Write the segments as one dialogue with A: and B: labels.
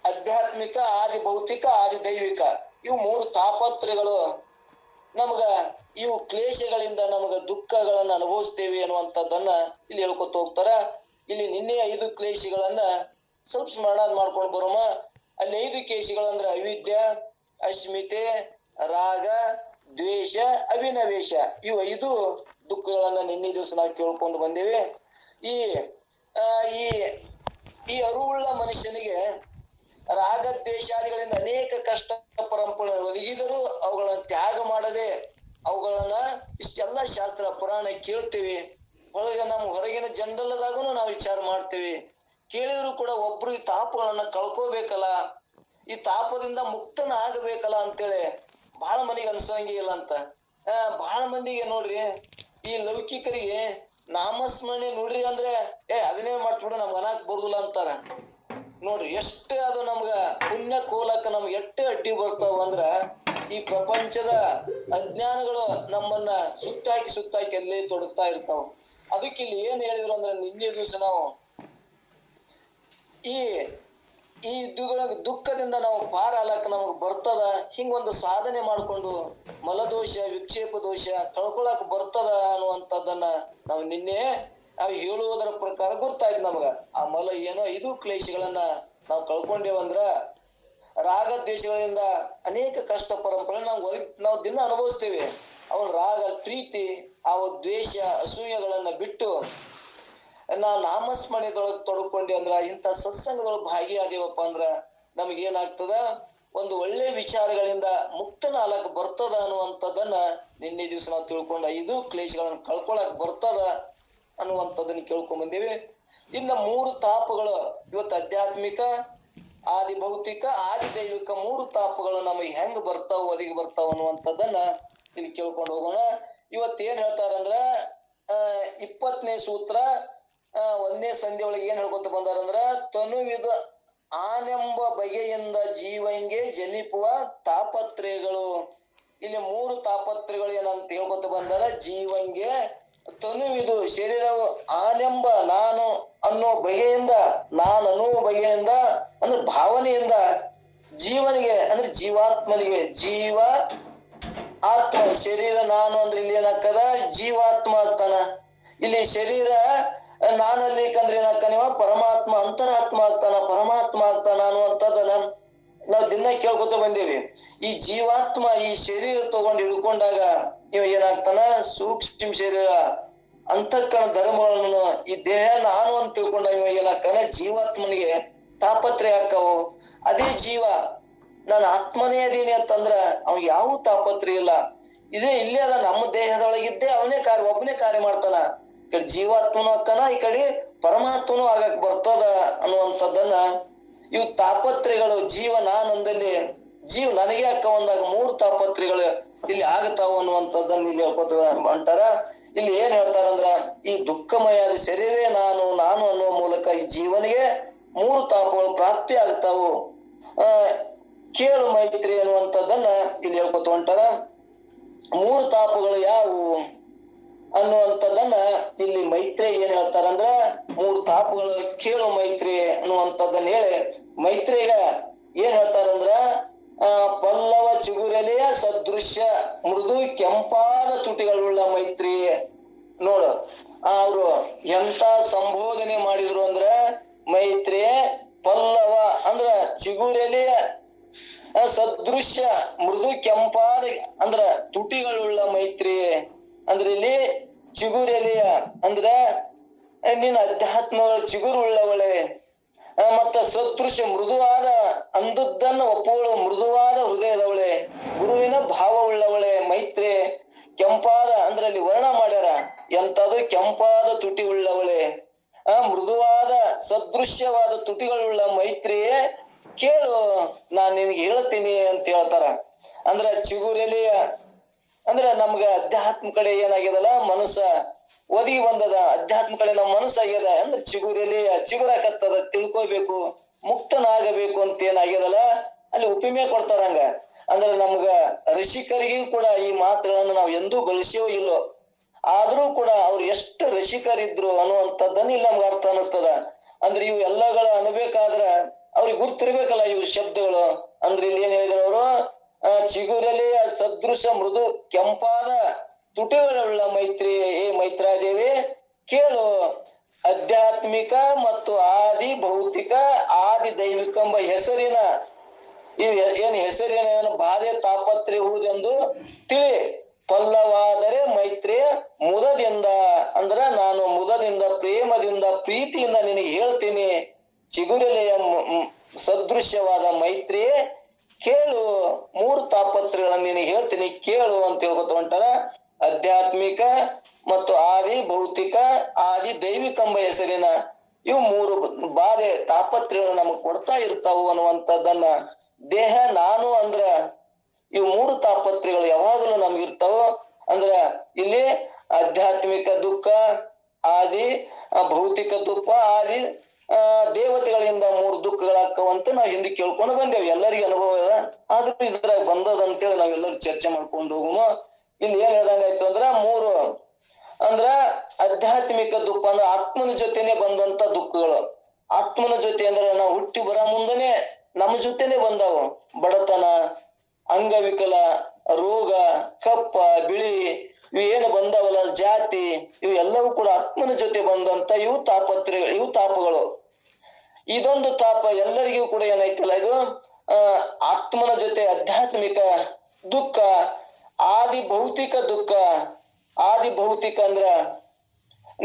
A: ಆಧ್ಯಾತ್ಮಿಕ, ಆದಿ ಭೌತಿಕ, ಆದಿ ದೈವಿಕ, ಇವು ಮೂರು ತಾಪತ್ರಗಳು ನಮಗ, ಇವು ಕ್ಲೇಶಗಳಿಂದ ನಮಗ ದುಃಖಗಳನ್ನ ಅನುಭವಿಸ್ತೇವೆ ಅನ್ನುವಂಥದ್ದನ್ನ ಇಲ್ಲಿ ಹೇಳ್ಕೊತ ಹೋಗ್ತಾರ. ಇಲ್ಲಿ ನಿನ್ನೆ 5 ಕ್ಲೇಶಗಳನ್ನ ಸ್ವಲ್ಪ ಸ್ಮರಣ ಮಾಡ್ಕೊಂಡು ಬರೋಮ. ಅಲ್ಲಿ 5 ಕ್ಲೇಶಗಳಂದ್ರ ಅವಿದ್ಯ, ಅಸ್ಮಿತೆ, ರಾಗ, ದ್ವೇಷ, ಅವಿನವೇಶ, ಇವು 5 ದುಃಖಗಳನ್ನ ನಿನ್ನೆ ದಿವಸ ನಾವು ಕೇಳ್ಕೊಂಡು ಬಂದೇವೆ. ಈ ಈ ಅರಿವುಳ್ಳ ಮನುಷ್ಯನಿಗೆ ರಾಗದ್ವೇಷಾದಿಗಳಿಂದ ಅನೇಕ ಕಷ್ಟ ಪರಂಪರೆ ಒದಗಿದರೂ ಅವುಗಳನ್ನ ತ್ಯಾಗ ಮಾಡದೆ ಅವುಗಳನ್ನ ಇಷ್ಟೆಲ್ಲ ಶಾಸ್ತ್ರ ಪುರಾಣ ಕೇಳ್ತೇವೆ. ಹೊರಗಿನ ಜನರಲ್ಲದಾಗೂ ನಾವು ವಿಚಾರ ಮಾಡ್ತೇವೆ. ಕೇಳಿದ್ರು ಕೂಡ ಒಬ್ರು ಈ ತಾಪಗಳನ್ನ ಕಳ್ಕೋಬೇಕಲ್ಲ, ಈ ತಾಪದಿಂದ ಮುಕ್ತನ ಆಗಬೇಕಲ್ಲ ಅಂತೇಳಿ ಬಹಳ ಮಂದಿಗೆ ಅನ್ಸಂಗಿ ಇಲ್ಲ ಅಂತ. ಬಹಳ ಮಂದಿಗೆ ನೋಡ್ರಿ, ಈ ಲೌಕಿಕರಿಗೆ ನಾಮಸ್ಮರಣೆ ನೋಡ್ರಿ ಅಂದ್ರೆ ಅದನ್ನೇ ಮಾಡ್ಬಿಡು, ನಮ್ಗೆ ಅನಾಕ್ ಬರುದಿಲ್ಲ ಅಂತಾರ. ನೋಡ್ರಿ ಎಷ್ಟು ಅದು ನಮ್ಗ ಪುಣ್ಯ ಕೋಲಕ್ಕ ನಮ್ಗೆ ಎಷ್ಟು ಅಡ್ಡಿ ಬರ್ತಾವ ಅಂದ್ರ, ಈ ಪ್ರಪಂಚದ ಅಜ್ಞಾನಗಳು ನಮ್ಮನ್ನ ಸುತ್ತಾಕಿ ಎಲ್ಲೇ ತೊಡಗ್ತಾ ಇರ್ತಾವ. ಅದಕ್ಕೆ ಇಲ್ಲಿ ಏನ್ ಹೇಳಿದ್ರು ಅಂದ್ರೆ, ನಿನ್ನೆ ದಿವಸ ನಾವು ಈ ದುಃಖದಿಂದ ನಾವು ಪಾರ ಆಲಕ್ಕ ನಮಗ್ ಬರ್ತದ, ಹಿಂಗೊಂದು ಸಾಧನೆ ಮಾಡ್ಕೊಂಡು ಮಲದೋಷ, ವಿಕ್ಷೇಪ ದೋಷ ಕಳ್ಕೊಳಕ್ ಬರ್ತದ ಅನ್ನುವಂಥದ್ದನ್ನ ನಾವು ನಿನ್ನೆ ನಾವು ಹೇಳುವುದರ ಪ್ರಕಾರ ಗೊತ್ತಾಯ್ತು ನಮಗ. ಆ ಏನೋ 5 ಕ್ಲೇಶಗಳನ್ನ ನಾವು ಕಳ್ಕೊಂಡೇವಂದ್ರ ರಾಗದ್ವೇಷಗಳಿಂದ ಅನೇಕ ಕಷ್ಟ ಪರಂಪರೆ ನಾವು ದಿನ ಅನುಭವಿಸ್ತೇವೆ. ಅವನ ರಾಗ, ಪ್ರೀತಿ, ದ್ವೇಷ, ಅಸೂಯೆಗಳನ್ನ ಬಿಟ್ಟು ನಾವು ನಾಮಸ್ಮರಣೆದೊಳಗೆ ತೊಡ್ಕೊಂಡೆ ಅಂದ್ರ, ಇಂಥ ಸತ್ಸಂಗದೊಳಗೆ ಭಾಗಿಯಾದೇವಪ್ಪ ಅಂದ್ರ ನಮಗೇನಾಗ್ತದ, ಒಂದು ಒಳ್ಳೆ ವಿಚಾರಗಳಿಂದ ಮುಕ್ತನ ಆಲಕ್ ಬರ್ತದ ಅನ್ನುವಂಥದ್ದನ್ನ ನಿನ್ನೆ ದಿವಸ ನಾವು ತಿಳ್ಕೊಂಡು 5 ಕ್ಲೇಶಗಳನ್ನ ಕಳ್ಕೊಳಕ್ ಬರ್ತದ ಅನ್ನುವಂಥದ್ದನ್ನ ಕೇಳ್ಕೊಂಡ್ ಬಂದೇವಿ. ಇನ್ನ 3 ತಾಪಗಳು ಇವತ್ತು ಆಧ್ಯಾತ್ಮಿಕ, ಆದಿ ಭೌತಿಕ, ಆದಿ ದೈವಿಕ 3 ತಾಪಗಳು ನಮಗೆ ಹೆಂಗ್ ಬರ್ತಾವ, ಒದಗಿ ಬರ್ತಾವ ಅನ್ನುವಂಥದ್ದನ್ನ ಇಲ್ಲಿ ಕೇಳ್ಕೊಂಡು ಹೋಗೋಣ. ಇವತ್ತೇನ್ ಹೇಳ್ತಾರಂದ್ರ 20ನೇ ಸೂತ್ರ 1ನೇ ಸಂಧಿ ಒಳಗೆ ಏನ್ ಹೇಳ್ಕೊತ ಬಂದಾರಂದ್ರ, ತನುವಿದ ಆನೆಂಬ ಬಗೆಯಿಂದ ಜೀವಂಗೆ ಜನಿಪುವ ತಾಪತ್ರಯಗಳು. ಇಲ್ಲಿ 3 ತಾಪತ್ರಯಗಳು ಏನಂತ ಹೇಳ್ಕೊತ ಬಂದಾರ. ಜೀವಂಗೆ ತನುವಿದು ಶರೀರವು ಆನೆಂಬ ನಾನು ಅನ್ನೋ ಬಗೆಯಿಂದ, ನಾನು ಅನ್ನುವ ಬಗೆಯಿಂದ ಅಂದ್ರೆ ಭಾವನೆಯಿಂದ ಜೀವನಿಗೆ ಅಂದ್ರೆ ಜೀವಾತ್ಮನಿಗೆ, ಜೀವ ಆತ್ಮ, ಶರೀರ ನಾನು ಅಂದ್ರೆ ಇಲ್ಲಿ ಏನಾಗ್ತದ, ಜೀವಾತ್ಮ ಆಗ್ತಾನ. ಇಲ್ಲಿ ಶರೀರ ನಾನಲ್ಲಿಕಂದ್ರೆ ಏನಾಗ್ತಾನ, ಪರಮಾತ್ಮ ಅಂತರಾತ್ಮ ಆಗ್ತಾನ, ಪರಮಾತ್ಮ ಆಗ್ತಾನ ಅನ್ನುವಂಥದ್ದನ್ನ ನಾವು ದಿನ ಕೇಳ್ಕೊತ ಬಂದೇವಿ. ಈ ಜೀವಾತ್ಮ ಈ ಶರೀರ ತಗೊಂಡು ಹಿಡ್ಕೊಂಡಾಗ ಇವ ಏನಾಗ್ತಾನ, ಸೂಕ್ಷ್ಮ ಶರೀರ ಅಂತಃಕರಣ ಧರ್ಮಗಳನ್ನು ಈ ದೇಹ ನಾನು ಅಂತ ತಿಳ್ಕೊಂಡಾಗ ಇವ ಏನಾಗ್ತಾನ, ಜೀವಾತ್ಮನಿಗೆ ತಾಪತ್ರಯ ಆಕ್ಕವು. ಅದೇ ಜೀವ ನಾನು ಆತ್ಮನೇ ಅದೀನಿ ಅಂತಂದ್ರ ಅವ್ನಿಗೆ ಯಾವ ತಾಪತ್ರಯ ಇಲ್ಲ. ಇಲ್ಲೇ ಅದ ನಮ್ಮ ದೇಹದೊಳಗಿದ್ದೇ ಒಬ್ಬನೇ ಕಾರ್ಯ ಮಾಡ್ತಾನ. ಈ ಕಡೆ ಜೀವಾತ್ಮನು ಅಕ್ಕನ, ಈ ಕಡೆ ಪರಮಾತ್ಮನು ಆಗಕ್ ಬರ್ತದ ಅನ್ನುವಂಥದ್ದನ್ನ ಇವು ತಾಪತ್ರಯಗಳು ಜೀವ ನಾನಂದಲ್ಲಿ ಜೀವ ನನಗೆ ಅಕ್ಕ ಒಂದಾಗ 3 ತಾಪತ್ರಯಗಳು ಇಲ್ಲಿ ಆಗತಾವ ಅನ್ನುವಂಥದ್ದನ್ನ ಇಲ್ಲಿ ಹೇಳ್ಕೊತ ಅಂತಾರ. ಇಲ್ಲಿ ಏನ್ ಹೇಳ್ತಾರಂದ್ರ, ಈ ದುಃಖಮಯಾದ ಶರೀರವೇ ನಾನು ಅನ್ನುವ ಮೂಲಕ ಈ ಜೀವನಿಗೆ 3 ತಾಪಗಳು ಪ್ರಾಪ್ತಿ ಆಗ್ತಾವು. ಕೇಳು ಮೈತ್ರಿ ಅನ್ನುವಂಥದ್ದನ್ನ ಇಲ್ಲಿ ಹೇಳ್ಕೊತ ಹೊಂಟಾರ. 3 ತಾಪಗಳು ಯಾವುವು ಅನ್ನುವಂಥದ್ದನ್ನ ಇಲ್ಲಿ ಮೈತ್ರಿ ಏನ್ ಹೇಳ್ತಾರಂದ್ರ, 3 ತಾಪಗಳು ಕೇಳು ಮೈತ್ರಿ ಅನ್ನುವಂಥದ್ದನ್ನ ಹೇಳಿ ಮೈತ್ರಿಗ ಏನ್ ಹೇಳ್ತಾರಂದ್ರ, ಪಲ್ಲವ ಚಿಗುರೆಲೆಯ ಸದೃಶ್ಯ ಮೃದು ಕೆಂಪಾದ ತುಟಿಗಳುಳ್ಳ ಮೈತ್ರಿ. ನೋಡು ಅವರು ಎಂತ ಸಂಬೋಧನೆ ಮಾಡಿದ್ರು ಅಂದ್ರ, ಮೈತ್ರಿ ಪಲ್ಲವ ಅಂದ್ರ ಚಿಗುರೆಲೆಯ ಸದೃಶ್ಯ ಮೃದು ಕೆಂಪಾದ ಅಂದ್ರ ತುಟಿಗಳುಳ್ಳ ಮೈತ್ರಿ. ಅಂದ್ರೆ ಇಲ್ಲಿ ಚಿಗುರೆಲೆಯ ಅಂದ್ರ ನಿನ್ನ ಅಧ್ಯಾತ್ಮಗಳ ಚಿಗುರು ಉಳ್ಳವಳೆ, ಮತ್ತ ಸದೃಶ್ಯ ಮೃದುವಾದ ಅಂದದ್ದನ್ನು ಒಪ್ಪುವಳು, ಮೃದುವಾದ ಹೃದಯದವಳೆ, ಗುರುವಿನ ಭಾವ ಉಳ್ಳವಳೆ ಮೈತ್ರಿ. ಕೆಂಪಾದ ಅಂದ್ರೆ ಅಲ್ಲಿ ವರ್ಣ ಮಾಡ್ಯಾರ, ಎಂತದು ಕೆಂಪಾದ ತುಟಿ ಉಳ್ಳವಳೆ, ಮೃದುವಾದ ಸದೃಶ್ಯವಾದ ತುಟಿಗಳುಳ್ಳ ಮೈತ್ರಿಯೇ ಕೇಳು, ನಾನ್ ನಿನ್ಗೆ ಹೇಳ್ತೀನಿ ಅಂತ ಹೇಳ್ತಾರ. ಅಂದ್ರ ಚಿಗುರೆಲೆಯ ಅಂದ್ರೆ ನಮ್ಗ ಅಧ್ಯಾತ್ಮ ಕಡೆ ಏನಾಗ್ಯದಲ್ಲ, ಮನಸ್ಸ ಒದಗಿ ಬಂದದ, ಅಧ್ಯಾತ್ಮ ಕಡೆ ನಮ್ಮ ಮನಸ್ಸಾಗ್ಯದ ಅಂದ್ರೆ ಚಿಗುರಾಕತ್ತದ, ತಿಳ್ಕೋಬೇಕು, ಮುಕ್ತನಾಗಬೇಕು ಅಂತ ಏನಾಗ್ಯದಲ್ಲ ಅಲ್ಲಿ ಉಪಿಮೆ ಕೊಡ್ತಾರಂಗ. ಅಂದ್ರೆ ನಮ್ಗ ರಸಿಕರಿಗೂ ಕೂಡ ಈ ಮಾತುಗಳನ್ನು ನಾವು ಎಂದೂ ಬಳಸಿಯೋ ಇಲ್ಲೋ, ಆದ್ರೂ ಕೂಡ ಅವ್ರು ಎಷ್ಟು ರಸಿಕರಿದ್ರು ಅನ್ನುವಂಥದ್ದನ್ನ ಇಲ್ಲಿ ನಮ್ಗೆ ಅರ್ಥ ಅನಿಸ್ತದ. ಅಂದ್ರೆ ಇವು ಎಲ್ಲಗಳ ಅವ್ರಿಗೆ ಗುರ್ತಿರ್ಬೇಕಲ್ಲ ಇವು ಶಬ್ದಗಳು. ಅಂದ್ರೆ ಇಲ್ಲಿ ಏನ್ ಹೇಳಿದ್ರು ಅವರು, ಚಿಗುರೆಲೆಯ ಸದೃಶ ಮೃದು ಕೆಂಪಾದ ತುಟಿಗಳುಳ್ಳ ಮೈತ್ರಿ, ಏ ಮೈತ್ರಾದೇವಿ ಕೇಳು, ಆಧ್ಯಾತ್ಮಿಕ ಮತ್ತು ಆದಿ ಭೌತಿಕ ಆದಿ ದೈವಿಕ ಎಂಬ ಹೆಸರಿನ ಈ ಏನ್ ಹೆಸರಿನ ಬಾಧೆ ತಾಪತ್ರೆಯುವುದೆಂದು ತಿಳಿ. ಪಲ್ಲವಾದರೆ ಮೈತ್ರಿಯ ಮುದದಿಂದ, ಅಂದ್ರ ನಾನು ಮುದದಿಂದ ಪ್ರೇಮದಿಂದ ಪ್ರೀತಿಯಿಂದ ನಿನಗೆ ಹೇಳ್ತೀನಿ, ಚಿಗುರೆಲೆಯ ಸದೃಶ್ಯವಾದ ಮೈತ್ರಿಯೇ ಕೇಳು, 3 ತಾಪತ್ರೆಗಳನ್ನ ನಿನಗೆ ಹೇಳ್ತೀನಿ ಕೇಳು ಅಂತ ಹೇಳ್ಕೊತ ಹೊಂಟಾರ. ಆಧ್ಯಾತ್ಮಿಕ ಮತ್ತು ಆದಿ ಭೌತಿಕ ಆದಿ ದೈವಿಕ ಎಂಬ ಹೆಸರಿನ ಇವು 3 ಬಾಧೆ ತಾಪತ್ರೆಗಳು ನಮಗ್ ಕೊಡ್ತಾ ಇರ್ತಾವು ಅನ್ನುವಂಥದ್ದನ್ನ, ದೇಹ ನಾನು ಅಂದ್ರ ಇವು 3 ತಾಪತ್ರೆಗಳು ಯಾವಾಗಲೂ ನಮ್ಗಿರ್ತಾವ. ಅಂದ್ರ ಇಲ್ಲಿ ಆಧ್ಯಾತ್ಮಿಕ ದುಃಖ, ಆದಿ ಭೌತಿಕ ದುಃಖ, ಆದಿ ದೇವತೆಗಳಿಂದ 3 ದುಃಖಗಳಾಕ್ಕವಂತ ನಾವ್ ಹಿಂದೆ ಕೇಳ್ಕೊಂಡು ಬಂದೇವಿ. ಎಲ್ಲರಿಗೂ ಅನುಭವ ಅದ, ಆದ್ರೂ ಇದ್ರಾಗ ಬಂದದಂತೇಳಿ ನಾವೆಲ್ಲರೂ ಚರ್ಚೆ ಮಾಡ್ಕೊಂಡು ಹೋಗುಮ. ಇಲ್ಲಿ ಏನ್ ಹೇಳ್ದಂಗಾಯ್ತು ಅಂದ್ರ 3 ಅಂದ್ರ ಆಧ್ಯಾತ್ಮಿಕ ದುಃಖ ಅಂದ್ರ ಆತ್ಮನ ಜೊತೆನೆ ಬಂದಂತ ದುಃಖಗಳು. ಆತ್ಮನ ಜೊತೆ ಅಂದ್ರೆ ನಾವು ಹುಟ್ಟಿ ಬರ ಮುಂದನೆ ನಮ್ಮ ಜೊತೆನೆ ಬಂದಾವು. ಬಡತನ, ಅಂಗವಿಕಲ, ರೋಗ, ಕಪ್ಪ, ಬಿಳಿ, ಇವು ಏನು ಬಂದಾವಲ್ಲ, ಜಾತಿ, ಇವು ಎಲ್ಲವೂ ಕೂಡ ಆತ್ಮನ ಜೊತೆ ಬಂದಂತ ಇವು ತಾಪತ್ರೆಗಳು, ಇವು ತಾಪಗಳು. ಇದೊಂದು ತಾಪ ಎಲ್ಲರಿಗೂ ಕೂಡ ಏನೈತಲ್ಲ, ಇದು ಆತ್ಮನ ಜೊತೆ ಆಧ್ಯಾತ್ಮಿಕ ದುಃಖ, ಆದಿ ಭೌತಿಕ ದುಃಖ. ಆದಿ ಭೌತಿಕ ಅಂದ್ರ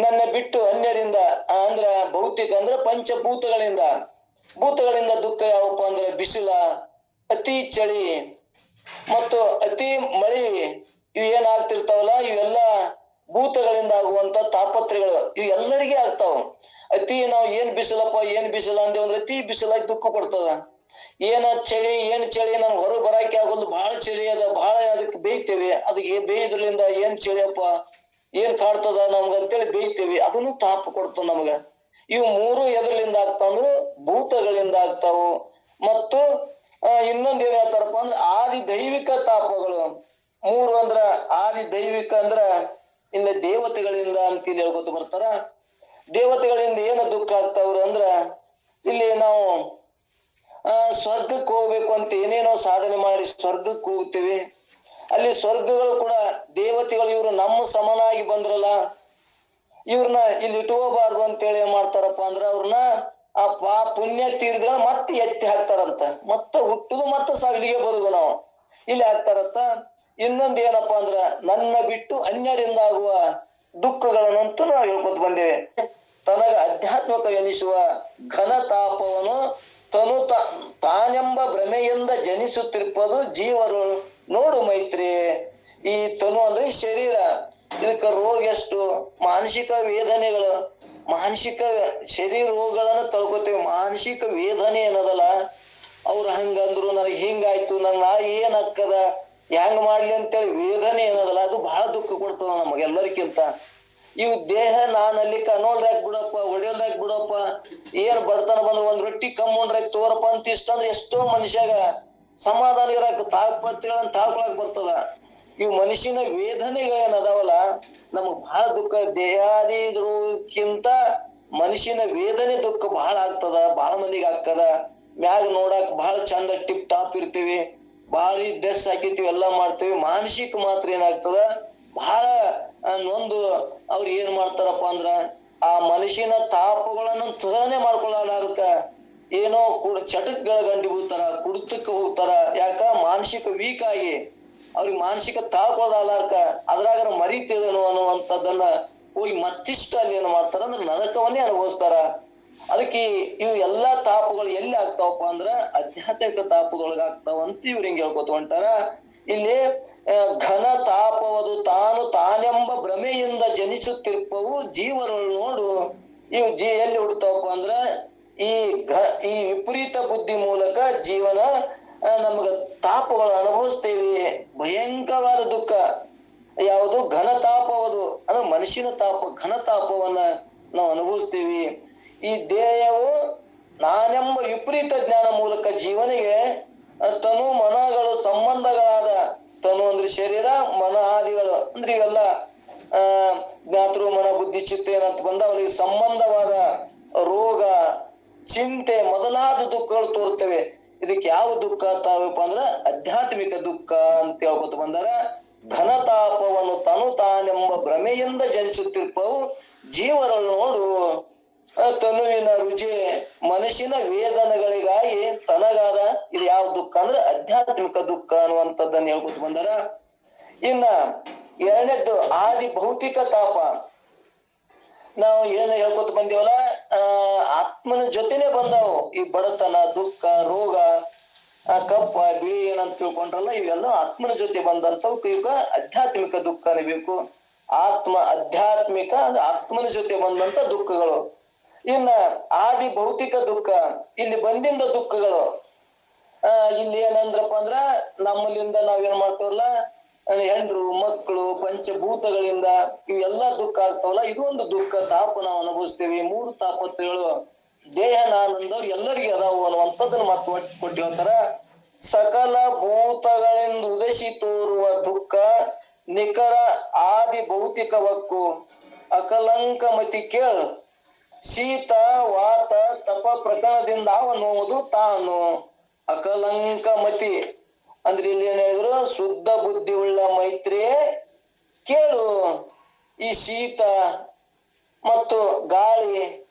A: ನನ್ನ ಬಿಟ್ಟು ಅನ್ಯರಿಂದ, ಅಂದ್ರ ಭೌತಿಕ ಅಂದ್ರ ಪಂಚಭೂತಗಳಿಂದ, ಭೂತಗಳಿಂದ ದುಃಖ ಯಾವಪ್ಪ ಅಂದ್ರೆ ಬಿಸಿಲ, ಅತಿ ಚಳಿ ಮತ್ತು ಅತಿ ಮಳಿ, ಇವು ಏನಾಗ್ತಿರ್ತಾವಲ್ಲ ಇವೆಲ್ಲ ಭೂತಗಳಿಂದ ಆಗುವಂತ ತಾಪತ್ರೆಗಳು, ಇವು ಎಲ್ಲರಿಗೆ ಆಗ್ತಾವ. ಅತಿ ನಾವು ಏನ್ ಬಿಸಿಲಪ್ಪ ಏನ್ ಬಿಸಿಲ ಅಂದೇವ್ ಅಂದ್ರೆ ಅತಿ ಬಿಸಿಲಾಗಿ ದುಃಖ ಕೊಡ್ತದ. ಏನ್ ಚಳಿ ನನ್ ಹೊರಗೆ ಬರಾಕೆ ಆಗೋದು, ಬಹಳ ಚಳಿ ಅದ, ಬಹಳ ಅದಕ್ಕೆ ಬೇಯ್ತೇವೆ, ಅದಕ್ಕೆ ಬೇಯ್ದ್ರಲಿಂದ ಏನ್ ಚಳಿಯಪ್ಪ ಏನ್ ಕಾಡ್ತದ ನಮ್ಗ ಅಂತೇಳಿ ಬೇಯ್ತೇವಿ, ಅದನ್ನು ತಾಪ ಕೊಡ್ತದ ನಮ್ಗ. ಇವು 3 ಎದರ್ಲಿಂದ ಆಗ್ತಾವ, ಭೂತಗಳಿಂದ ಆಗ್ತಾವು. ಮತ್ತು ಇನ್ನೊಂದ್ ಏನ್ ಹೇಳ್ತಾರಪ್ಪ ಅಂದ್ರೆ ಆದಿ ದೈವಿಕ ತಾಪಗಳು 3 ಅಂದ್ರ ಆದಿ ದೈವಿಕ ಅಂದ್ರ ಇನ್ನ ದೇವತೆಗಳಿಂದ ಅಂತ ಇಲ್ಲಿ ಹೇಳ್ಕೊತ ಬರ್ತಾರ. ದೇವತೆಗಳಿಂದ ಏನು ದುಃಖ ಆಗ್ತಾವ್ರು ಅಂದ್ರ, ಇಲ್ಲಿ ನಾವು ಸ್ವರ್ಗಕ್ಕೆ ಹೋಗ್ಬೇಕು ಅಂತ ಏನೇನೋ ಸಾಧನೆ ಮಾಡಿ ಸ್ವರ್ಗಕ್ಕೆ ಹೋಗ್ತೇವೆ. ಅಲ್ಲಿ ಸ್ವರ್ಗಗಳು ಕೂಡ ದೇವತೆಗಳು ಇವ್ರು ನಮ್ಮ ಸಮನಾಗಿ ಬಂದ್ರಲ್ಲ, ಇವ್ರನ್ನ ಇಲ್ಲಿ ಇಟ್ಕೋಬಾರ್ದು ಅಂತೇಳಿ ಏನ್ ಮಾಡ್ತಾರಪ್ಪ ಅಂದ್ರ ಅವ್ರನ್ನ ಆ ಪುಣ್ಯ ತೀರಿದ ಮತ್ತೆ ಎತ್ತಿ ಹಾಕ್ತಾರಂತ, ಮತ್ತೆ ಹುಟ್ಟುದು ಮತ್ತೆ ಇಲ್ಲಿಗೆ ಬರುದು ನಾವು ಇಲ್ಲಿ ಹಾಕ್ತಾರಂತ. ಇನ್ನೊಂದ್ ಏನಪ್ಪಾ ಅಂದ್ರ ನನ್ನ ಬಿಟ್ಟು ಅನ್ಯರಿಂದ ಆಗುವ ದುಃಖಗಳನ್ನಂತೂ ನಾವು ಹೇಳ್ಕೊತ ಬಂದೇವೆ. ತನಗ ಆಧ್ಯಾತ್ಮಿಕ ಎನಿಸುವ ಘನ ತಾಪವನ್ನು ತನು ತಾನೆಂಬ ಭ್ರಮೆಯಿಂದ ಜನಿಸುತ್ತಿರ್ಪದು ಜೀವರು ನೋಡು ಮೈತ್ರಿ. ಈ ತನು ಅಂದ್ರೆ ಶರೀರ, ಇದಕ್ಕ ರೋಗ ಎಷ್ಟು, ಮಾನಸಿಕ ವೇದನೆಗಳು, ಮಾನಸಿಕ ಶರೀರ ರೋಗಗಳನ್ನ ತಳ್ಕೊತೇವೆ. ಮಾನಸಿಕ ವೇದನೆ ಏನದಲ್ಲ, ಅವ್ರು ಹಂಗಂದ್ರು ನನಗೆ ಹಿಂಗಾಯ್ತು, ನಂಗೆ ನಾಳೆ ಏನ್ ಹಾಕದ, ಹೆಂಗ್ ಮಾಡ್ಲಿ ಅಂತೇಳಿ ವೇದನೆ ಏನದಲ್ಲ, ಅದು ಬಹಳ ದುಃಖ ಕೊಡ್ತದ ನಮಗೆಲ್ಲರಿಗಿಂತ. ಇವು ದೇಹ ನಾನಲ್ಲಿ ಕನ್ನೋಲ್ರಾಕ್ ಬಿಡಪ್ಪ, ಹೊಡಿಯೋಲ್ರಾಕ್ ಬಿಡಪ್ಪ, ಏನ್ ಬಡತನ ಬಂದ್ರು ಒಂದ್ ರೊಟ್ಟಿ ಕಮ್ಮುಂಡ್ರಾಕ್ ತೋರಪ್ಪ ಅಂತ ಇಷ್ಟ ಅಂದ್ರೆ ಎಷ್ಟೋ ಮನುಷ್ಯಾಗ ಸಮಾಧಾನ ಇರಾಕ ತಾಳ್ಪತ್ರೆಗಳನ್ನ ತಾಳ್ಕೊಳಕ್ ಬರ್ತದ. ಇವು ಮನುಷ್ಯನ ವೇದನೆಗಳೇನದಾವಲ್ಲ ನಮಗ್ ಬಹಳ ದುಃಖ. ದೇಹಾದಿಕ್ಕಿಂತ ಮನುಷ್ಯನ ವೇದನೆ ದುಃಖ ಬಹಳ ಆಗ್ತದ, ಬಹಳ ಮಂದಿಗೆ ಆಗ್ತದ. ಮ್ಯಾಗ ನೋಡಾಕ್ ಬಹಳ ಚಂದ ಟಿಪ್ ಟಾಪ್ ಇರ್ತೀವಿ, ಬಹಳ ಡ್ರೆಸ್ ಹಾಕಿರ್ತೀವಿ, ಎಲ್ಲಾ ಮಾಡ್ತೀವಿ. ಮಾನಸಿಕ ಮಾತ್ರ ಏನಾಗ್ತದ, ಬಹಳ ನೊಂದು ಅವ್ರು ಏನ್ ಮಾಡ್ತಾರಪ್ಪ ಅಂದ್ರ ಆ ಮನುಷ್ಯನ ತಾಪಗಳನ್ನು ಸಹನೆ ಮಾಡ್ಕೊಳ್ಳಾರ್ಕ ಏನೋ ಚಟಕ್ಗಳ ಗಂಟಿ ಬೀಳ್ತಾರ, ಕುಡಿತಕ್ಕೆ ಹೋಗ್ತಾರ. ಯಾಕ ಮಾನಸಿಕ ವೀಕ್ ಆಗಿ ಅವ್ರಿಗೆ ಮಾನಸಿಕ ತಾಳ್ಕೊಳ್ಳಾರ್ಕ ಅದ್ರಾಗ ಮರಿತಿದನು ಅನ್ನುವಂಥದ್ದನ್ನ ಹೋಗಿ ಮತ್ತಿಷ್ಟು ಅಲ್ಲಿ ಏನ್ ಮಾಡ್ತಾರ ಅಂದ್ರೆ ನರಕವನ್ನೇ ಅನುಭವಿಸ್ತಾರ. ಅದಕ್ಕೆ ಇವು ಎಲ್ಲಾ ತಾಪಗಳು ಎಲ್ಲಿ ಆಗ್ತಾವಪ್ಪ ಅಂದ್ರ ಆಧ್ಯಾತ್ಮಿಕ ತಾಪದೊಳಗ ಆಗ್ತಾವ ಅಂತ ಇವ್ರು ಹಿಂಗ್ ಹೇಳ್ಕೊತ ಹೊಂಟಾರ. ಇಲ್ಲಿ ಘನ ತಾಪವದು ತಾನು ತಾನೆಂಬ ಭ್ರಮೆಯಿಂದ ಜನಿಸುತ್ತಿರ್ಪವು ಜೀವಗಳು ನೋಡು. ಇವು ಎಲ್ಲಿ ಹುಡ್ತಾವಪ್ಪ ಅಂದ್ರ ಈ ವಿಪರೀತ ಬುದ್ಧಿ ಮೂಲಕ ಜೀವನ ನಮ್ಗ ತಾಪಗಳು ಅನುಭವಿಸ್ತೇವಿ. ಭಯಂಕರವಾದ ದುಃಖ ಯಾವುದು ಘನ ತಾಪವದು ಅಂದ್ರೆ ಮನುಷ್ಯನ ತಾಪ, ಘನ ತಾಪವನ್ನ ನಾವು ಅನುಭವಿಸ್ತೀವಿ. ಈ ದೇಹವು ನಾನೆಂಬ ವಿಪರೀತ ಜ್ಞಾನ ಮೂಲಕ ಜೀವನಿಗೆ ತನು ಮನಗಳು ಸಂಬಂಧಗಳಾದ, ತನು ಅಂದ್ರೆ ಶರೀರ, ಮನ ಆದಿಗಳು ಅಂದ್ರೆ ಇವೆಲ್ಲ ಜ್ಞಾತೃ ಮನ ಬುದ್ಧಿ ಚಿತ್ತ ಏನಂತ ಬಂದ ಅವ್ರಿಗೆ ಸಂಬಂಧವಾದ ರೋಗ, ಚಿಂತೆ ಮೊದಲಾದ ದುಃಖಗಳು ತೋರುತ್ತವೆ. ಇದಕ್ಕೆ ಯಾವ ದುಃಖ ತಾವಪ್ಪ ಅಂದ್ರ ಆಧ್ಯಾತ್ಮಿಕ ದುಃಖ ಅಂತ ಹೇಳ್ಕೊತ ಬಂದಾರ. ಘನತಾಪವನ್ನು ತನು ತಾನೆಂಬ ಭ್ರಮೆಯಿಂದ ಜನಿಸುತ್ತಿರ್ಪವು ಜೀವರಳು ನೋಡು ತನುವಿನ ರುಜೆ ಮನಸ್ಸಿನ ವೇದನೆಗಳಿಗಾಗಿ ತನಗಾದ. ಇದು ಯಾವ ದುಃಖ ಅಂದ್ರೆ ಆಧ್ಯಾತ್ಮಿಕ ದುಃಖ ಅನ್ನುವಂಥದ್ದನ್ನ ಹೇಳ್ಕೊತ ಬಂದಾರ. ಇನ್ನ ಎರಡನೇದ್ದು ಆದಿ ಭೌತಿಕ ತಾಪ. ನಾವು ಏನು ಹೇಳ್ಕೊತ ಬಂದೇವಲ್ಲ, ಆತ್ಮನ ಜೊತೆನೆ ಬಂದಾವು ಈ ಬಡತನ, ದುಃಖ, ರೋಗ, ಕಪ್ಪ, ಬಿಳಿ ಏನಂತ ತಿಳ್ಕೊಂಡ್ರಲ್ಲ, ಇವೆಲ್ಲ ಆತ್ಮನ ಜೊತೆ ಬಂದಂತವು. ಈಗ ಆಧ್ಯಾತ್ಮಿಕ ದುಃಖ ಅನಿಬೇಕು. ಆಧ್ಯಾತ್ಮಿಕ ಅಂದ್ರೆ ಆತ್ಮನ ಜೊತೆ ಬಂದಂತ ದುಃಖಗಳು. ಇನ್ನ ಆದಿ ಭೌತಿಕ ದುಃಖ, ಇಲ್ಲಿ ಬಂದಿಂದ ದುಃಖಗಳು. ಇಲ್ಲಿ ಏನಂದ್ರಪ್ಪ ಅಂದ್ರ ನಮ್ಮಲ್ಲಿಂದ ನಾವೇನ್ ಮಾಡ್ತೇವಲ್ಲ, ಹೆಂಡ್ರು ಮಕ್ಕಳು ಪಂಚಭೂತಗಳಿಂದ ಇವೆಲ್ಲಾ ದುಃಖ ಆಗ್ತಾವಲ್ಲ, ಇದು ಒಂದು ದುಃಖ ತಾಪ ನಾವು ಅನುಭವಿಸ್ತೇವೆ. ಮೂರು ತಾಪತ್ರಗಳು ದೇಹ ನಾನಂದವ್ರು ಎಲ್ಲರಿಗೆ ಅದಾವು ಅನ್ನುವಂಥದ್ದನ್ನ ಮಾತು ಕೊಟ್ಟು ಹೇಳ್ತಾರ. ಸಕಲ ಭೂತಗಳಿಂದ ಉದಯಿಸಿ ತೋರುವ ದುಃಖ ನಿಖರ ಆದಿ ಭೌತಿಕವಕ್ಕು ಅಕಲಂಕ ಮತಿ ಕೇಳ ಶೀತ ವಾತ ತಪ ಪ್ರಕರಣದಿಂದ ಅವನೋದು ತಾನು. ಅಕಲಂಕ ಮತಿ ಅಂದ್ರೆ ಇಲ್ಲಿ ಏನ್ ಹೇಳಿದ್ರು, ಶುದ್ಧ ಬುದ್ಧಿ ಉಳ್ಳ ಮೈತ್ರಿಯೇ ಕೇಳು. ಈ ಶೀತ ಮತ್ತು ಗಾಳಿ,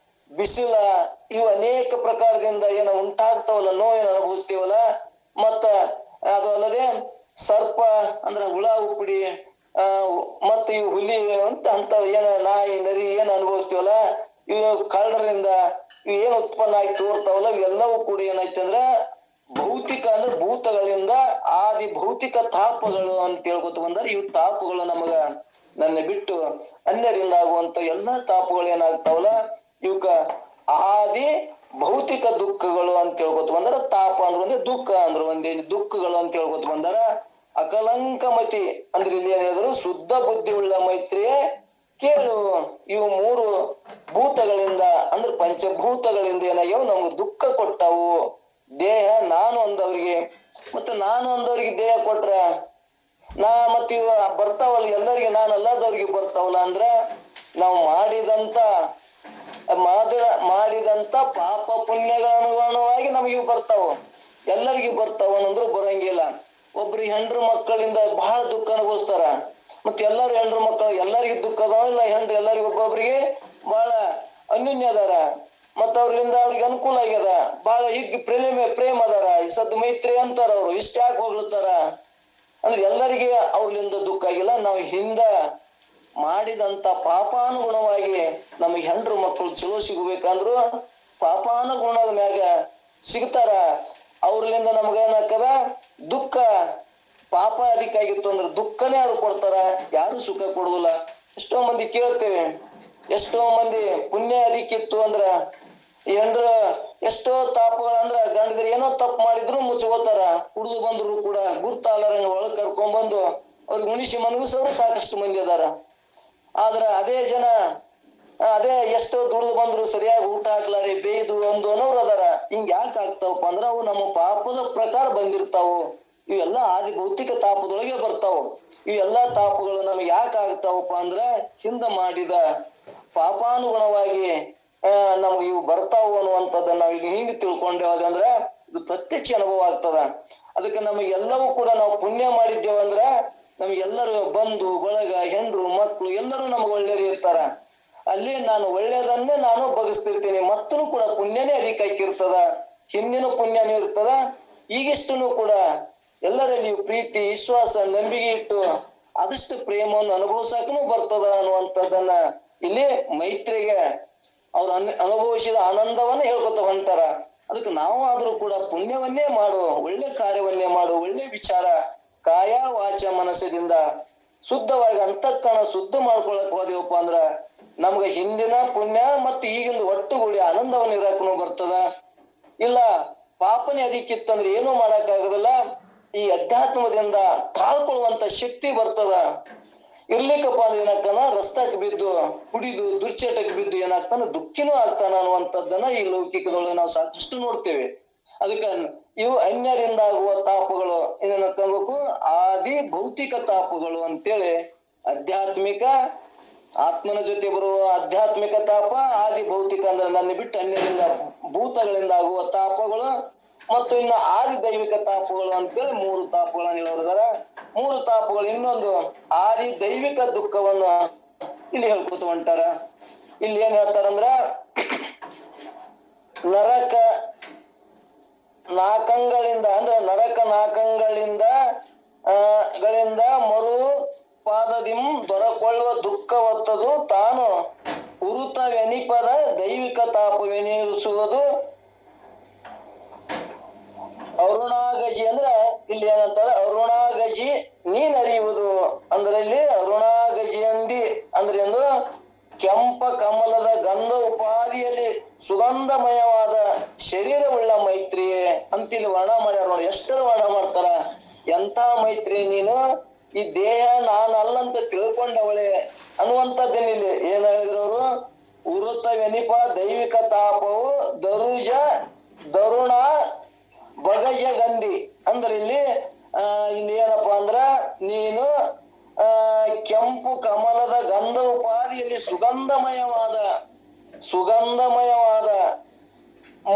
A: ಬಿಸಿಲ ಇವು ಅನೇಕ ಪ್ರಕಾರದಿಂದ ಏನ ಉಂಟಾಗ್ತಾವಲ್ಲ, ನೋವೇನು ಅನುಭವಿಸ್ತೀವಲ್ಲ. ಮತ್ತ ಅದು ಅಲ್ಲದೆ ಸರ್ಪ ಅಂದ್ರ ಹುಳ ಉಪ್ಪುಡಿ, ಮತ್ತ ಇವು ಹುಲಿ ಅಂತ ಏನ ನಾಯಿ ನರಿ ಏನ್ ಅನುಭವಿಸ್ತೀವಲ್ಲ, ಇವು ಕಳ್ಳರಿಂದ ಇವು ಏನ್ ಉತ್ಪನ್ನ ಆಗಿ ತೋರ್ತಾವಲ್ಲ, ಇವೆಲ್ಲವೂ ಕೂಡ ಏನೈತೆ ಅಂದ್ರ ಭೌತಿಕ ಅಂದ್ರೆ ಭೂತಗಳಿಂದ ಆದಿ ಭೌತಿಕ ತಾಪಗಳು ಅಂತ ಹೇಳ್ಕೊತ ಬಂದಾರೆ. ಇವು ತಾಪಗಳು ನನ್ನ ಬಿಟ್ಟು ಅನ್ಯರಿಂದ ಆಗುವಂತ ಎಲ್ಲಾ ತಾಪಗಳು ಏನಾಗ್ತಾವಲ್ಲ, ಇವಕ್ಕ ಆದಿ ಭೌತಿಕ ದುಃಖಗಳು ಅಂತ ಹೇಳ್ಕೊತ ಬಂದಾರ. ತಾಪ ಅಂದ್ರೆ ಒಂದೇ, ದುಃಖ ಅಂದ್ರೆ ಒಂದೇ, ದುಃಖಗಳು ಅಂತ ಹೇಳ್ಕೊತ ಬಂದಾರ. ಅಕಲಂಕ ಮತಿ ಅಂದ್ರೆ ಇಲ್ಲಿ ಏನ್ ಹೇಳಿದ್ರು, ಶುದ್ಧ ಬುದ್ಧಿ ಉಳ್ಳ ಮೈತ್ರಿಯೇ ಕೇಳು. ಇವು ಮೂರು ಭೂತಗಳಿಂದ ಅಂದ್ರೆ ಪಂಚಭೂತಗಳಿಂದ ಏನಾಗ್ಯಾವ ನಮ್ಗೆ ದುಃಖ ಕೊಟ್ಟಾವು. ದೇಹ ನಾನು ಅಂದವ್ರಿಗೆ, ಮತ್ತೆ ನಾನು ಅಂದವ್ರಿಗೆ ದೇಹ ಕೊಟ್ರ ಮತ್ತ ಇವ ಬರ್ತಾವಲ್ಲ ಎಲ್ಲರಿಗೆ ನಾನು ಅಲ್ಲದವ್ರಿಗೆ ಬರ್ತಾವಲ್ಲ ಅಂದ್ರ ನಾವು ಮಾಡಿದಂತ ಪಾಪ ಪುಣ್ಯಗಳ ಅನುಗುಣವಾಗಿ ನಮ್ಗೆ ಇವು ಬರ್ತಾವ. ಎಲ್ಲರಿಗೂ ಬರ್ತಾವ ಅನ್ನಂದ್ರು ಬರಂಗಿಲ್ಲ. ಒಬ್ರಿಗೆ ಹೆಂಡ್ರು ಮಕ್ಕಳಿಂದ ಬಹಳ ದುಃಖ ಅನುಭವಿಸ್ತಾರ. ಮತ್ತೆ ಎಲ್ಲಾರು ಹೆಂಡ್ರು ಮಕ್ಕಳು ಎಲ್ಲರಿಗೂ ದುಃಖ ಅದಾವ ಇಲ್ಲ, ಹೆಂಡ್ರು ಎಲ್ಲರಿಗೂ ಒಬ್ಬೊಬ್ರಿಗೆ ಬಹಳ ಅನ್ಯೂನ್ಯ ಅದಾರ. ಮತ್ತ ಅವ್ರಿಂದ ಅವ್ರಿಗೆ ಅನುಕೂಲ ಆಗ್ಯದ, ಬಹಳ ಈಗ ಪ್ರೇಮ ಅದಾರ, ಸದ್ ಮೈತ್ರಿ ಅಂತಾರ. ಅವ್ರು ಇಷ್ಟ ಯಾಕೆ ಹೋಗ್ಲತ್ತಾರ ಅಂದ್ರೆ ಎಲ್ಲರಿಗೆ ಅವ್ರಿಂದ ದುಃಖ ಆಗಿಲ್ಲ. ನಾವು ಹಿಂದ ಮಾಡಿದಂತ ಪಾಪಾನುಗುಣವಾಗಿ ನಮಗೆ ಹೆಂಡ್ರು ಮಕ್ಕಳು ಚಲೋ ಸಿಗ್ಬೇಕಂದ್ರು ಪಾಪಾನುಗುಣದ ಮ್ಯಾಗ ಸಿಗ್ತಾರ. ಅವ್ರಲಿಂದ ನಮ್ಗ ಏನಾಕದ ದುಃಖ. ಪಾಪ ಅಧಿಕ ಆಗಿತ್ತು ಅಂದ್ರೆ ದುಃಖನೇ ಅವ್ರು ಕೊಡ್ತಾರ, ಯಾರು ಸುಖ ಕೊಡುದಿಲ್ಲ. ಎಷ್ಟೋ ಮಂದಿ ಕೇಳ್ತೇವೆ, ಎಷ್ಟೋ ಮಂದಿ ಪುಣ್ಯ ಅಧಿಕಿತ್ತು ಅಂದ್ರ ಹೆಂಡ್ರ ಎಷ್ಟೋ ತಾಪಗಳು ಅಂದ್ರ ಗಂಡದ್ರು ಏನೋ ತಪ್ಪು ಮಾಡಿದ್ರು ಮುಚ್ಕೋತಾರ. ಕುಡಿದು ಬಂದ್ರು ಕೂಡ ಗುರ್ತಾಲರಂಗ ಒಳಗ್ ಕರ್ಕೊಂಡ್ಬಂದು ಅವ್ರಿಗೆ ಉಣಿಸಿ ಮನಗಿಸೋರು ಸಾಕಷ್ಟು ಮಂದಿ ಅದಾರ. ಆದ್ರ ಅದೇ ಎಷ್ಟೋ ದುಡ್ದು ಬಂದ್ರು ಸರಿಯಾಗಿ ಊಟ ಹಾಕ್ಲಾರಿ ಬೇಯ್ದು ಅನ್ನೋರು ಅದಾರ. ಹಿಂಗ್ ಯಾಕೆ ಆಗ್ತಾವಪ್ಪ ಅಂದ್ರ ಅವು ನಮ್ಮ ಪಾಪದ ಪ್ರಕಾರ ಬಂದಿರ್ತಾವು. ಇವೆಲ್ಲ ಆದಿ ಭೌತಿಕ ತಾಪದೊಳಗೆ ಬರ್ತಾವ. ಇವೆಲ್ಲಾ ತಾಪಗಳು ನಮ್ಗೆ ಯಾಕೆ ಆಗ್ತಾವಪ್ಪ ಅಂದ್ರ ಹಿಂದ ಮಾಡಿದ ಪಾಪಾನುಗುಣವಾಗಿ ನಮ್ಗೆ ಇವು ಬರ್ತಾವು ಅನ್ನುವಂಥದ್ದನ್ನ ನಾವ್ ಈಗ ಹಿಂಗ್ ತಿಳ್ಕೊಂಡೇವಂದ್ರ ಇದು ಪ್ರತ್ಯಕ್ಷ ಅನುಭವ ಆಗ್ತದ. ಅದಕ್ಕೆ ನಮಗೆಲ್ಲವೂ ಕೂಡ ನಾವು ಪುಣ್ಯ ಮಾಡಿದ್ದೇವಂದ್ರ ನಮ್ಗೆಲ್ಲರೂ ಬಂಧು ಬಳಗ ಹೆಂಡ್ರು ಮಕ್ಕಳು ಎಲ್ಲರೂ ನಮ್ಗೆ ಒಳ್ಳೆಯರು ಇರ್ತಾರ. ಅಲ್ಲಿ ನಾನು ಒಳ್ಳೆಯದನ್ನೇ ನಾನು ಬಗಸ್ತಿರ್ತೀನಿ. ಮತ್ತೂ ಕೂಡ ಪುಣ್ಯನೇ ಅಧಿಕ ಆಕಿರ್ತದ, ಹಿಂದಿನ ಪುಣ್ಯನೂ ಇರ್ತದ. ಈಗಿಷ್ಟೂ ಕೂಡ ಎಲ್ಲರಲ್ಲಿ ಪ್ರೀತಿ ವಿಶ್ವಾಸ ನಂಬಿಕೆ ಇಟ್ಟು ಆದಷ್ಟು ಪ್ರೇಮವನ್ನು ಅನುಭವಿಸಕ್ಕೂ ಬರ್ತದ ಅನ್ನುವಂಥದ್ದನ್ನ ಇಲ್ಲಿ ಮೈತ್ರಿಗೆ ಅವ್ರು ಅನುಭವಿಸಿದ ಆನಂದವನ್ನ ಹೇಳ್ಕೊತ ಹೊಂಟಾರ. ಅದಕ್ಕೆ ನಾವು ಆದ್ರೂ ಕೂಡ ಪುಣ್ಯವನ್ನೇ ಮಾಡು, ಒಳ್ಳೆ ಕಾರ್ಯವನ್ನೇ ಮಾಡು, ಒಳ್ಳೆ ವಿಚಾರ ಕಾಯ ವಾಚ ಮನಸ್ಸದಿಂದ ಶುದ್ಧವಾಗಿ ಅಂತಃಕರಣ ಶುದ್ಧ ಮಾಡ್ಕೊಳಕ್ ಹೋದೇವಪ್ಪ ಅಂದ್ರ ನಮ್ಗ ಹಿಂದಿನ ಪುಣ್ಯ ಮತ್ತು ಈಗಿಂದ ಒಟ್ಟುಗೂಡಿ ಆನಂದವನ್ನ ಇರಾಕನು ಬರ್ತದ. ಇಲ್ಲ ಪಾಪನೇ ಅದಕ್ಕಿತ್ತಂದ್ರೆ ಏನೂ ಮಾಡಕ್ ಆಗೋದಿಲ್ಲ. ಈ ಅಧ್ಯಾತ್ಮದಿಂದ ತಾಳ್ಕೊಳ್ಳುವಂತ ಶಕ್ತಿ ಬರ್ತದ. ಇರ್ಲಿಕ್ಕಪ್ಪ ಅಂದ್ರೆ ಏನಾಗ್ತಾನ, ರಸ್ತಾಕ್ ಬಿದ್ದು ಕುಡಿದು ದುರ್ಚಟಕ್ಕೆ ಬಿದ್ದು ಏನಾಗ್ತಾನ, ದುಃಖಿನೂ ಆಗ್ತಾನ ಅನ್ನುವಂಥದ್ದನ್ನ ಈ ಲೌಕಿಕದೊಳಗೆ ನಾವು ಸಾಕಷ್ಟು ನೋಡ್ತೇವೆ. ಅದಕ್ಕ ಇವು ಅನ್ಯರಿಂದ ಆಗುವ ತಾಪಗಳು ಏನಕ್ಕಬೇಕು, ಆದಿ ಭೌತಿಕ ತಾಪಗಳು ಅಂತೇಳಿ ಆಧ್ಯಾತ್ಮಿಕ ಆತ್ಮನ ಜೊತೆ ಬರುವ ಆಧ್ಯಾತ್ಮಿಕ ತಾಪ, ಆದಿ ಭೌತಿಕ ಅಂದ್ರೆ ನನ್ನ ಬಿಟ್ಟು ಅನ್ಯರಿಂದ ಭೂತಗಳಿಂದ ಆಗುವ ತಾಪಗಳು, ಮತ್ತು ಇನ್ನು ಆದಿ ದೈವಿಕ ತಾಪಗಳು ಅಂತೇಳಿ 3 ತಾಪಗಳನ್ನ ಹೇಳೋರಿದಾರ. 3 ತಾಪಗಳು. ಇನ್ನೊಂದು ಆದಿ ದೈವಿಕ ದುಃಖವನ್ನು ಇಲ್ಲಿ ಹೇಳ್ಕೊತ ಹೊಂಟಾರ. ಇಲ್ಲಿ ಏನ್ ಹೇಳ್ತಾರಂದ್ರ, ನರಕ ನಾಕಂಗಳಿಂದ ಅಂದ್ರೆ ನರಕ ನಾಕಂಗಳಿಂದ ಮರು ಪಾದದಿಂ ದೊರಕೊಳ್ಳುವ ದುಃಖವತ್ತದು ತಾನು ಉರುತವೆನಿಪದ ದೈವಿಕ ತಾಪವೆನಿಸುವುದು ಅರುಣಾಗಜಿ. ಅಂದ್ರೆ ಇಲ್ಲಿ ಏನಂತಾರ, ಅರುಣಾಗಜಿ ನೀನರಿಯುವುದು ಅಂದ್ರೆ ಇಲ್ಲಿ ಅರುಣಾಗಜಿ ಅಂದಿ ಅಂದ್ರೆ ಎಂದು ಕೆಂಪ ಕಮಲದ ಗಂಧ ಉಪಾದಿಯಲ್ಲಿ ಸುಗಂಧಮಯವಾದ ಶರೀರವುಳ್ಳ ಮೈತ್ರಿಯೇ ಅಂತಿಲ್ಲಿ ವರ್ಣ ಮಾಡ್ಯಾರ ನೋಡಿ. ಎಷ್ಟರ ವರ್ಣ ಮಾಡ್ತಾರ. ಎಂಥ ಮೈತ್ರಿ ನೀನು, ಈ ದೇಹ ನಾನಲ್ಲಂತ ತಿಳ್ಕೊಂಡವಳೆ ಅನ್ನುವಂಥದ್ದೇನಿಲ್ಲಿ ಏನ್ ಹೇಳಿದ್ರು ಅವರು. ಉರುತವೆನಿಪ ದೈವಿಕ ತಾಪವು ದರುಣ ಬಗಜ ಗಂಧಿ ಅಂದ್ರೆ ಇಲ್ಲಿ ಏನಪ್ಪಾ ಅಂದ್ರ, ನೀನು ಕೆಂಪು ಕಮಲದ ಗಂಧ ಉಪಾದಿಯಲ್ಲಿ ಸುಗಂಧಮಯವಾದ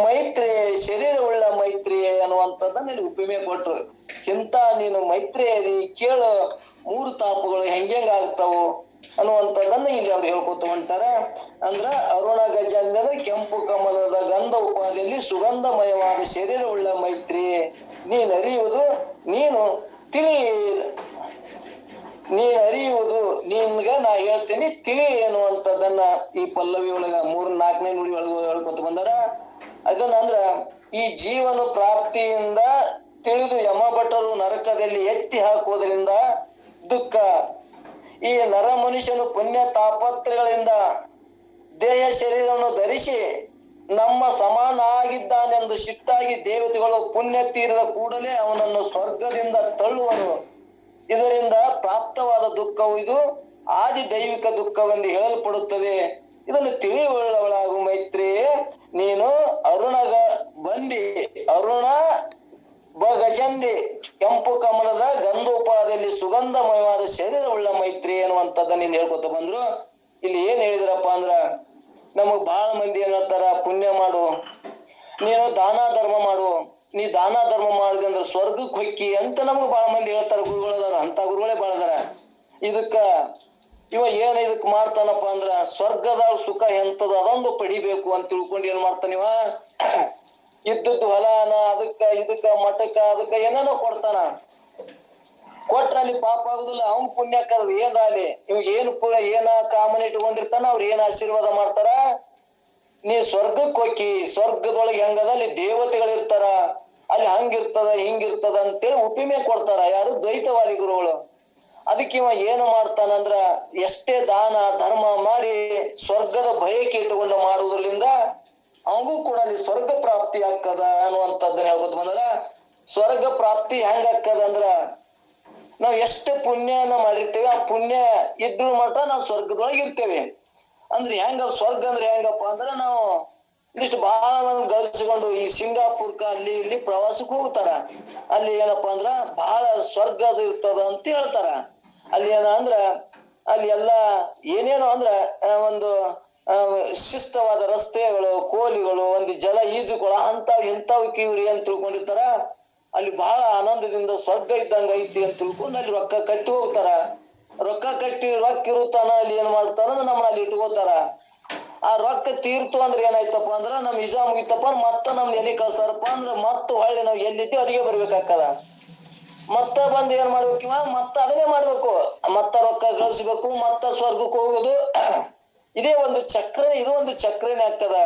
A: ಮೈತ್ರಿ ಶರೀರವುಳ್ಳ ಮೈತ್ರಿ ಅನ್ನುವಂಥದ್ದನ್ನ ಇಲ್ಲಿ ಉಪಮೆ ಕೊಟ್ರು. ಇಂಥ ನೀನು ಮೈತ್ರಿ ಅದಿ ಕೇಳು, 3 ತಾಪಗಳು ಹೆಂಗೆಂಗ ಆಗ್ತಾವು ಅನ್ನುವಂಥದ್ದನ್ನ ಇಲ್ಲಿ ಅವ್ರು ಹೇಳ್ಕೊತ ಹೊಂಟಾರ. ಅಂದ್ರ ಅರುಣ ಗಜ ಅಂದ್ರೆ ಕೆಂಪು ಕಮಲದ ಗಂಧ ಉಪಾದಿಯಲ್ಲಿ ಸುಗಂಧಮಯವಾದ ಶರೀರವುಳ್ಳ ಮೈತ್ರಿ ನೀನರಿಯುವುದು, ನೀನು ನಿನ್ಗ ನಾ ಹೇಳ್ತೀನಿ ತಿಳಿ ಎನ್ನುವಂಥದ್ದನ್ನ ಈ ಪಲ್ಲವಿ ಒಳಗ 3-4ನೇ ನುಡಿ ಒಳಗ ಹೇಳ್ಕೊತ ಬಂದಾರ. ಅದನ್ನ ಅಂದ್ರ, ಈ ಜೀವನ ಪ್ರಾಪ್ತಿಯಿಂದ ತಿಳಿದು ಯಮಭಟರು ನರಕದಲ್ಲಿ ಎತ್ತಿ ಹಾಕುವುದರಿಂದ ದುಃಖ. ಈ ನರ ಮನುಷ್ಯನು ಪುಣ್ಯ ತಾಪತ್ರಗಳಿಂದ ದೇಹ ಶರೀರವನ್ನು ಧರಿಸಿ ನಮ್ಮ ಸಮಾನ ಆಗಿದ್ದಾನೆಂದು ಸಿಟ್ಟಾಗಿ ದೇವತೆಗಳು ಪುಣ್ಯ ತೀರದ ಕೂಡಲೇ ಅವನನ್ನು ಸ್ವರ್ಗದಿಂದ ತಳ್ಳುವರು. ಇದರಿಂದ ಪ್ರಾಪ್ತವಾದ ದುಃಖವು ಇದು ಆದಿ ದೈವಿಕ ದುಃಖವೆಂದು ಹೇಳಲ್ಪಡುತ್ತದೆ. ಇದನ್ನು ತಿಳಿಯುವವಳಾಗು ಮೈತ್ರಿಯೇ, ನೀನು ಅರುಣ ಗಜಂದಿ ಕೆಂಪು ಕಮಲದ ಗಂಧೋಪಾದಿಯಲ್ಲಿ ಸುಗಂಧಮಯವಾದ ಶರೀರವುಳ್ಳ ಮೈತ್ರಿ ಅನ್ನುವಂಥದ್ದನ್ನ ಇಲ್ಲಿ ಹೇಳ್ಕೊತ ಬಂದ್ರು. ಇಲ್ಲಿ ಏನ್ ಹೇಳಿದ್ರಪ್ಪ ಅಂದ್ರ, ನಮಗ್ ಬಹಳ ಮಂದಿ ಏನ್ ಹೇಳ್ತಾರ, ಪುಣ್ಯ ಮಾಡು, ನೀನು ದಾನ ಧರ್ಮ ಮಾಡು, ನೀ ದಾನ ಧರ್ಮ ಮಾಡಿದೆ ಅಂದ್ರೆ ಸ್ವರ್ಗಕ್ಕೆ ಹೊಕ್ಕಿ ಅಂತ ನಮಗ್ ಬಹಳ ಮಂದಿ ಹೇಳ್ತಾರ. ಗುರುಗಳದಾರ, ಅಂತ ಗುರುಗಳೇ ಬಾಳ ಅದಾರ. ಇವ ಇದಕ್ ಮಾಡ್ತಾನಪ್ಪ ಅಂದ್ರ ಸ್ವರ್ಗದ ಸುಖ ಎಂತದ ಅದೊಂದು ಪಡಿಬೇಕು ಅಂತ ತಿಳ್ಕೊಂಡು ಏನ್ ಮಾಡ್ತಾನ ಇವ, ಇದ್ದದ್ದು ಹೊಲನ ಇದಕ್ಕ ಮಠಕ್ಕ ಅದಕ್ಕ ಏನೇನೋ ಕೊಡ್ತಾನ. ಕೊಟ್ರ ಅಲ್ಲಿ ಪಾಪ ಆಗುದಿಲ್ಲ, ಅವ್ನ್ ಪುಣ್ಯ ಕರದ್ ಏನಾಲಿ ಇವಾಗ ಏನ ಕಾಮನೆ ಇಟ್ಕೊಂಡಿರ್ತಾನ, ಅವ್ರ ಏನ್ ಆಶೀರ್ವಾದ ಮಾಡ್ತಾರ, ನೀ ಸ್ವರ್ಗಕ್ಕೆ ಹೋಗಿ ಸ್ವರ್ಗದೊಳಗೆ ಹೆಂಗದ ಅಲ್ಲಿ ದೇವತೆಗಳಿರ್ತಾರ, ಅಲ್ಲಿ ಹಂಗಿರ್ತದ ಹಿಂಗಿರ್ತದ ಅಂತೇಳಿ ಉಪಿಮೆ ಕೊಡ್ತಾರ. ಯಾರು? ದ್ವೈತವಾದಿ ಗುರುಗಳು. ಅದಕ್ಕೆ ಇವ ಏನು ಮಾಡ್ತಾನಂದ್ರ, ಎಷ್ಟೇ ದಾನ ಧರ್ಮ ಮಾಡಿ ಸ್ವರ್ಗದ ಭಯಕ್ಕೆ ಇಟ್ಟುಕೊಂಡು ಮಾಡುವುದರಿಂದ ಅವಗೂ ಕೂಡ ಅಲ್ಲಿ ಸ್ವರ್ಗ ಪ್ರಾಪ್ತಿ ಆಗ್ತದ ಅನ್ನುವಂಥದ್ದನ್ನ ಹೇಳ್ಕೊತ ಬಂದ್ರ. ಸ್ವರ್ಗ ಪ್ರಾಪ್ತಿ ಹೆಂಗ ಆಗ್ತದ ಅಂದ್ರ, ನಾವ್ ಎಷ್ಟು ಪುಣ್ಯನ ಮಾಡಿರ್ತೇವೆ, ಆ ಪುಣ್ಯ ಇದ್ರ ಮಟ್ಟ ನಾವು ಸ್ವರ್ಗದೊಳಗೆ ಇರ್ತೇವೆ. ಅಂದ್ರೆ ಹೆಂಗ ಸ್ವರ್ಗ ಅಂದ್ರೆ ಹೆಂಗಪ್ಪ ಅಂದ್ರ, ನಾವು ಇದಿಷ್ಟು ಬಹಳ ಮಂದಿ ಗಳಿಸಿಕೊಂಡು ಈ ಸಿಂಗಾಪುರ್ಕ ಅಲ್ಲಿ ಇಲ್ಲಿ ಪ್ರವಾಸಕ್ಕೆ ಹೋಗ್ತಾರ. ಅಲ್ಲಿ ಏನಪ್ಪಾ ಅಂದ್ರ ಬಹಳ ಸ್ವರ್ಗ ಅದು ಇರ್ತದ ಅಂತ ಹೇಳ್ತಾರ. ಅಲ್ಲಿ ಅಂದ್ರ ಅಲ್ಲಿ ಎಲ್ಲಾ ಏನೇನು ಅಂದ್ರ ಒಂದು ಶಿಸ್ತವಾದ ರಸ್ತೆಗಳು, ಕೋಲಿಗಳು, ಒಂದು ಜಲ ಈಜುಗಳು ಇಂಥವ್ ಇವ್ರಿ ಅಂತ ತಿಳ್ಕೊಂಡಿರ್ತಾರ. ಅಲ್ಲಿ ಬಹಳ ಆನಂದದಿಂದ ಸ್ವರ್ಗ ಇದ್ದಂಗ ಐತಿ ಅಂತ ತಿಳ್ಕೊಂಡು ಅಲ್ಲಿ ರೊಕ್ಕ ಕಟ್ಟಿ ಹೋಗ್ತಾರ. ರೊಕ್ಕ ಇರುತ್ತಾನ ಅಲ್ಲಿ ಏನ್ ಮಾಡ್ತಾರ, ನಮ್ಮನ್ನ ಅಲ್ಲಿ ಇಟ್ಕೋತಾರ. ಆ ರೊಕ್ಕ ತೀರ್ತು ಅಂದ್ರೆ ಏನಾಯ್ತಪ್ಪ ಅಂದ್ರ ನಮ್ ಇಜಾ ಮುಗಿತಪ್ಪ ಮತ್ತ ನಮ್ ಎಲ್ಲಿ ಕಳ್ಸಾರಪ್ಪ ಅಂದ್ರ ಮತ್ತ ಹೊಳ್ಳಿ ನಾವ್ ಎಲ್ಲಿದ್ದೀವಿ ಅದಿಗೆ ಬರ್ಬೇಕಾಗ್ತದ. ಮತ್ತ ಬಂದ್ ಏನ್ ಮಾಡ್ಬೇಕಿವ, ಮತ್ತ ಅದನ್ನೇ ಮಾಡ್ಬೇಕು, ಮತ್ತ ರೊಕ್ಕ ಗಳಿಸ್ಬೇಕು, ಮತ್ತ ಸ್ವರ್ಗಕ್ಕೆ ಹೋಗುದು. ಇದು ಒಂದು ಚಕ್ರನೇ ಆಗ್ತದ.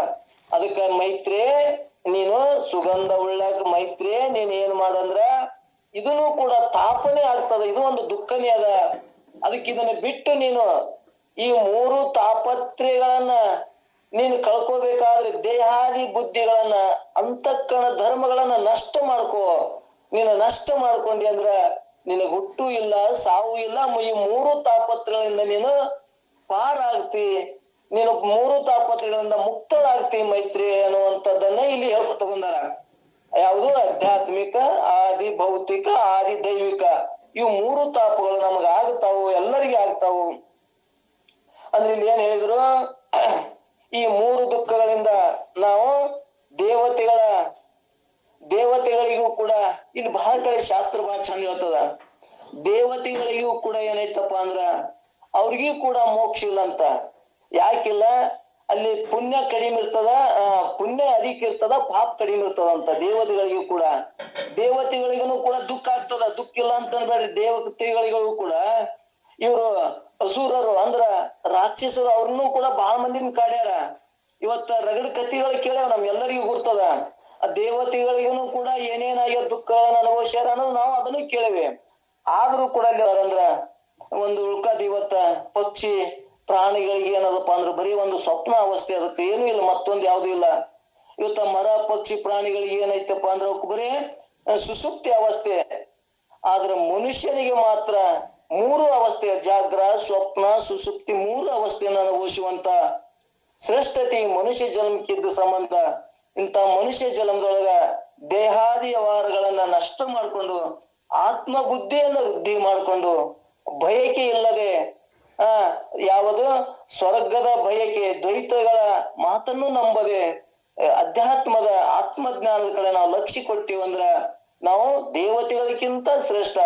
A: ಅದಕ್ಕ ಮೈತ್ರಿ, ನೀನು ಸುಗಂಧ ಉಳ್ಳಾಕ ಮೈತ್ರಿ, ನೀನ್ ಏನ್ ಮಾಡಂದ್ರ ಇದನ್ನು ಕೂಡ ತಾಪನೆ ಆಗ್ತದ, ಇದು ಒಂದು ದುಃಖನೇ ಅದ. ಅದಕ್ಕೆ ಇದನ್ನ ಬಿಟ್ಟು ನೀನು ಈ 3 ತಾಪತ್ರೆಗಳನ್ನ ನೀನು ಕಳ್ಕೋಬೇಕಾದ್ರೆ ದೇಹಾದಿ ಬುದ್ಧಿಗಳನ್ನ ಅಂತಃಕರಣ ಧರ್ಮಗಳನ್ನ ನಷ್ಟ ಮಾಡ್ಕೋ. ನೀನು ನಷ್ಟ ಮಾಡ್ಕೊಂಡಿ ಅಂದ್ರ ನಿನಗೆ ಹುಟ್ಟು ಇಲ್ಲ, ಸಾವು ಇಲ್ಲ. ಈ 3 ತಾಪತ್ರೆಗಳಿಂದ ನೀನು ಪಾರಾಗ್ತಿ, ನೀನು 3 ತಾಪತ್ರೆಗಳಿಂದ ಮುಕ್ತಳಾಗ್ತಿ ಮೈತ್ರಿ ಅನ್ನುವಂಥದ್ದನ್ನ ಇಲ್ಲಿ ಹೇಳ್ಕೊತ ಬಂದಾರ. ಯಾವುದು? ಆಧ್ಯಾತ್ಮಿಕ, ಆದಿ ಭೌತಿಕ, ಆದಿ ದೈವಿಕ. ಇವು 3 ತಾಪಗಳು ನಮಗ ಆಗ್ತಾವು, ಎಲ್ಲರಿಗೆ ಆಗ್ತಾವು. ಅಂದ್ರೆ ಇಲ್ಲಿ ಏನ್ ಹೇಳಿದ್ರು, ಈ ಮೂರು ದುಃಖಗಳಿಂದ ನಾವು ದೇವತೆಗಳಿಗೂ ಕೂಡ, ಇಲ್ಲಿ ಬಹಳ ಕಡೆ ಶಾಸ್ತ್ರ ಬಹಳ ಚಂದ ಹೇಳ್ತದ, ದೇವತೆಗಳಿಗೂ ಕೂಡ ಏನೈತಪ್ಪ ಅಂದ್ರ ಅವ್ರಿಗೂ ಕೂಡ ಮೋಕ್ಷ ಇಲ್ಲ ಅಂತ. ಯಾಕಿಲ್ಲ? ಅಲ್ಲಿ ಪುಣ್ಯ ಕಡಿಮೆ ಇರ್ತದ, ಪುಣ್ಯ ಅಧಿಕ ಇರ್ತದ, ಪಾಪ ಕಡಿಮೆ ಇರ್ತದ ಅಂತ. ದೇವತೆಗಳಿಗೂ ಕೂಡ ದುಃಖ ಆಗ್ತದ, ದುಃಖ ಇಲ್ಲ ಅಂತ ಅನ್ಬೇಡ್ರಿ. ದೇವತೆಗಳಿಗೂ ಕೂಡ ಇವರು ಅಸುರರು ಅಂದ್ರ ರಾಕ್ಷಸರು, ಅವ್ರನ್ನೂ ಕೂಡ ಬಹಳ ಮಂದಿನ ಕಾಡ್ಯಾರ. ಇವತ್ತ ರಗಡ ಕಥೆಗಳು ಕೇಳ್ಯಾವ, ನಮ್ಗೆಲ್ಲರಿಗೂ ಗುರ್ತದ. ಆ ದೇವತೆಗಳಿಗೂ ಕೂಡ ಏನೇನಾಗ್ಯ ದುಃಖಗಳನ್ನ ಅನುಭವಿಸ್ಯಾರ ಅನ್ನೋದು ನಾವು ಅದನ್ನು ಕೇಳಿವೆ. ಆದ್ರೂ ಕೂಡ ಅಂದ್ರ ಒಂದು ಉಳ್ಕದ ಇವತ್ತ ಪಕ್ಷಿ ಪ್ರಾಣಿಗಳಿಗೆ ಏನದಪ್ಪ ಅಂದ್ರ ಬರೀ ಒಂದು ಸ್ವಪ್ನ ಅವಸ್ಥೆ, ಅದಕ್ಕೆ ಏನೂ ಇಲ್ಲ, ಮತ್ತೊಂದು ಯಾವ್ದು ಇಲ್ಲ. ಇವತ್ತ ಮರ ಪಕ್ಷಿ ಪ್ರಾಣಿಗಳಿಗೆ ಏನೈತಪ್ಪ ಅಂದ್ರ ಬರೀ ಸುಸುಪ್ತಿ ಅವಸ್ಥೆ. ಆದ್ರೆ ಮನುಷ್ಯನಿಗೆ ಮಾತ್ರ ಮೂರು ಅವಸ್ಥೆ, ಜಾಗ್ರ, ಸ್ವಪ್ನ, ಸುಸುಪ್ತಿ, ಮೂರು ಅವಸ್ಥೆಯನ್ನು ಅನುಭವಿಸುವಂತ ಶ್ರೇಷ್ಠತೆ ಮನುಷ್ಯ ಜನ್ಮಕ್ಕಿದ್ದ ಸಂಬಂಧ. ಇಂಥ ಮನುಷ್ಯ ಜನ್ಮದೊಳಗ ದೇಹಾದಿ ವ್ಯವಹಾರಗಳನ್ನ ನಷ್ಟ ಮಾಡ್ಕೊಂಡು, ಆತ್ಮ ಬುದ್ಧಿಯನ್ನು ವೃದ್ಧಿ ಮಾಡ್ಕೊಂಡು, ಬಯಕೆ ಇಲ್ಲದೆ ಯಾವುದು ಸ್ವರ್ಗದ ಬಯಕೆ, ದ್ವೈತಗಳ ಮಾತನ್ನು ನಂಬದೆ ಅಧ್ಯಾತ್ಮದ ಆತ್ಮಜ್ಞಾನದ ಕಡೆ ನಾವು ಲಕ್ಷ್ಯ ಕೊಟ್ಟಿವಂದ್ರ ನಾವು ದೇವತೆಗಳಿಗಿಂತ ಶ್ರೇಷ್ಠ.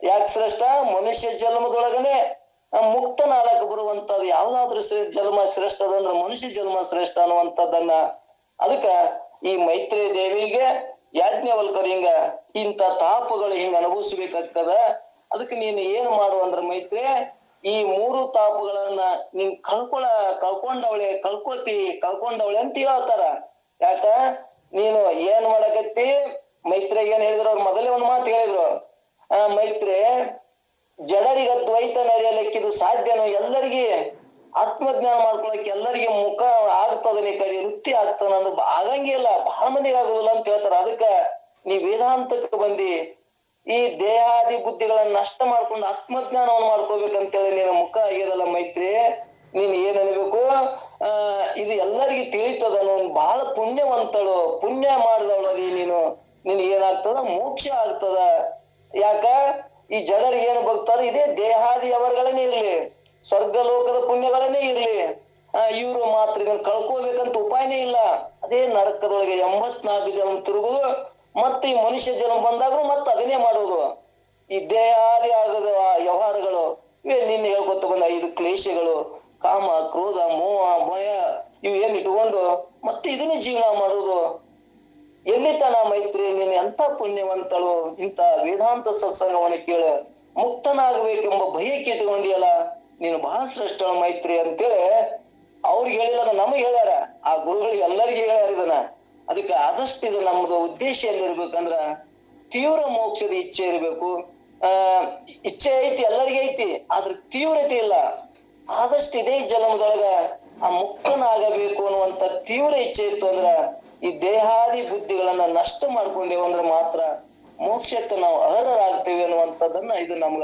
A: ಯಾಕೆ ಶ್ರೇಷ್ಠ? ಮನುಷ್ಯ ಜನ್ಮದೊಳಗನೆ ಮುಕ್ತನಾಲಕ ಬರುವಂತದ್ದು ಯಾವ್ದಾದ್ರು ಜನ್ಮ ಶ್ರೇಷ್ಠ ಅದಂದ್ರ ಮನುಷ್ಯ ಜನ್ಮ ಶ್ರೇಷ್ಠ ಅನ್ನುವಂಥದ್ದನ್ನ. ಅದಕ್ಕ ಈ ಮೈತ್ರಿ ದೇವಿಗೆ ಯಾಜ್ಞವಲ್ಕರು ಇಂಥ ತಾಪಗಳು ಹಿಂಗ ಅನುಭವಿಸ್ಬೇಕಾಗ್ತದ. ಅದಕ್ಕೆ ನೀನು ಏನ್ ಮಾಡು ಅಂದ್ರ ಮೈತ್ರಿ, ಈ ಮೂರು ತಾಪಗಳನ್ನ ನೀನ್ ಕಳ್ಕೊಂಡವಳೆ ಅಂತ ಹೇಳ್ತಾರ. ಯಾಕ ನೀನು ಏನ್ ಮಾಡಕತ್ತಿ? ಮೈತ್ರಿ ಏನ್ ಹೇಳಿದ್ರು ಅವ್ರು ಮೊದಲೇ ಒಂದ್ ಮಾತು ಹೇಳಿದ್ರು, ಮೈತ್ರಿ ಜಡರಿಗ ದ್ವೈತ ನಡೆಯಲಿಕ್ಕಿದು ಸಾಧ್ಯನೋ? ಎಲ್ಲರಿಗೆ ಆತ್ಮಜ್ಞಾನ ಮಾಡ್ಕೊಳಕ್ ಎಲ್ಲರಿಗೆ ಮುಖ ಆಗ್ತದ, ನೀ ಕಡೆ ವೃತ್ತಿ ಆಗ್ತದ ಅಂದ್ರೆ ಆಗಂಗೇ ಇಲ್ಲ, ಬಹಳ ಮಂದಿಗೆ ಆಗುದಿಲ್ಲ ಅಂತ ಹೇಳ್ತಾರ. ಅದಕ್ಕ ನೀ ವೇದಾಂತಕ್ಕೆ ಬಂದಿ ಈ ದೇಹಾದಿ ಬುದ್ಧಿಗಳನ್ನ ನಷ್ಟ ಮಾಡ್ಕೊಂಡು ಆತ್ಮಜ್ಞಾನವನ್ನು ಮಾಡ್ಕೋಬೇಕಂತೇಳಿ ನೀನು ಮುಖ ಆಗ್ಯದಲ್ಲ ಮೈತ್ರಿ, ನೀನ್ ಏನ್ ಅನ್ಬೇಕು? ಇದು ಎಲ್ಲರಿಗೆ ತಿಳಿತದ, ನೀನ್ ಬಹಳ ಪುಣ್ಯವಂತಳು, ಪುಣ್ಯ ಮಾಡಿದವಳದಿ ನೀನು. ನಿನ್ ಏನಾಗ್ತದ? ಮೋಕ್ಷ ಆಗ್ತದ. ಯಾಕ? ಈ ಜನರಿಗೆ ಏನು ಬಗ್ತಾರ? ಇದೇ ದೇಹಾದಿ ಅವರುಗಳನ್ನೇ ಇರ್ಲಿ, ಸ್ವರ್ಗ ಲೋಕದ ಪುಣ್ಯಗಳನ್ನೇ ಇರ್ಲಿ, ಇವ್ರು ಮಾತ್ರ ಇದನ್ನ ಕಳ್ಕೋಬೇಕಂತ ಉಪಾಯನೇ ಇಲ್ಲ. ಅದೇ ನರಕದೊಳಗೆ 84 ಜನ್ಮ ತಿರುಗುದು, ಮತ್ತೆ ಈ ಮನುಷ್ಯ ಜನ್ಮ ಬಂದಾಗ್ರು ಮತ್ತೆ ಅದನ್ನೇ ಮಾಡುವುದು. ಈ ದೇಹಾದಿ ಆಗದ ವ್ಯವಹಾರಗಳು ಇವೇ ನಿನ್ನ ಹೇಳ್ಕೊತ ಬಂದ 5 ಕ್ಲೇಶಗಳು, ಕಾಮ, ಕ್ರೋಧ, ಮೋಹ, ಭಯ, ಇವು ಏನ್ ಇಟ್ಕೊಂಡು ಮತ್ತೆ ಇದನ್ನೇ ಜೀವನ ಮಾಡುವುದು. ಎಲ್ಲಿ ತನ ಮೈತ್ರಿ? ನೀನು ಎಂತ ಪುಣ್ಯವಂತಳು, ಇಂಥ ವೇದಾಂತ ಸತ್ಸಂಗವನ್ನು ಕೇಳ ಮುಕ್ತನಾಗಬೇಕೆಂಬ ಬಯಕೆ ಇಟ್ಕೊಂಡಿಯಲ್ಲ, ನೀನು ಬಹಳ ಶ್ರೇಷ್ಠ ಮೈತ್ರಿ ಅಂತೇಳಿ ಅವ್ರಿಗೆ ಹೇಳಿಲ್ಲ, ನಮಗೆ ಹೇಳ್ಯಾರ. ಆ ಗುರುಗಳಿಗೆ ಎಲ್ಲರಿಗೆ ಹೇಳ್ಯಾರ ಇದನ್ನ. ಅದಕ್ಕೆ ಆದಷ್ಟು ಇದು ನಮ್ದು ಉದ್ದೇಶ ಎಲ್ಲಿರ್ಬೇಕಂದ್ರ ತೀವ್ರ ಮೋಕ್ಷದ ಇಚ್ಛೆ ಇರ್ಬೇಕು. ಇಚ್ಛೆ ಐತಿ, ಎಲ್ಲರಿಗೆ ಐತಿ, ಆದ್ರೆ ತೀವ್ರತೆ ಇಲ್ಲ. ಆದಷ್ಟು ಇದೇ ಜನ್ಮದೊಳಗ ಆ ಮುಕ್ತನಾಗಬೇಕು ಅನ್ನುವಂತ ತೀವ್ರ ಇಚ್ಛೆ ಇತ್ತು ಅಂದ್ರ, ಈ ದೇಹಾದಿ ಬುದ್ಧಿಗಳನ್ನ ನಷ್ಟ ಮಾಡ್ಕೊಂಡೇವ ಅಂದ್ರ ಮಾತ್ರ ಮೋಕ್ಷಕ್ಕೆ ನಾವು ಅರ್ಹರಾಗ್ತೇವೆ ಅನ್ನುವಂಥದ್ದನ್ನ ಇದು ನಮ್ಗ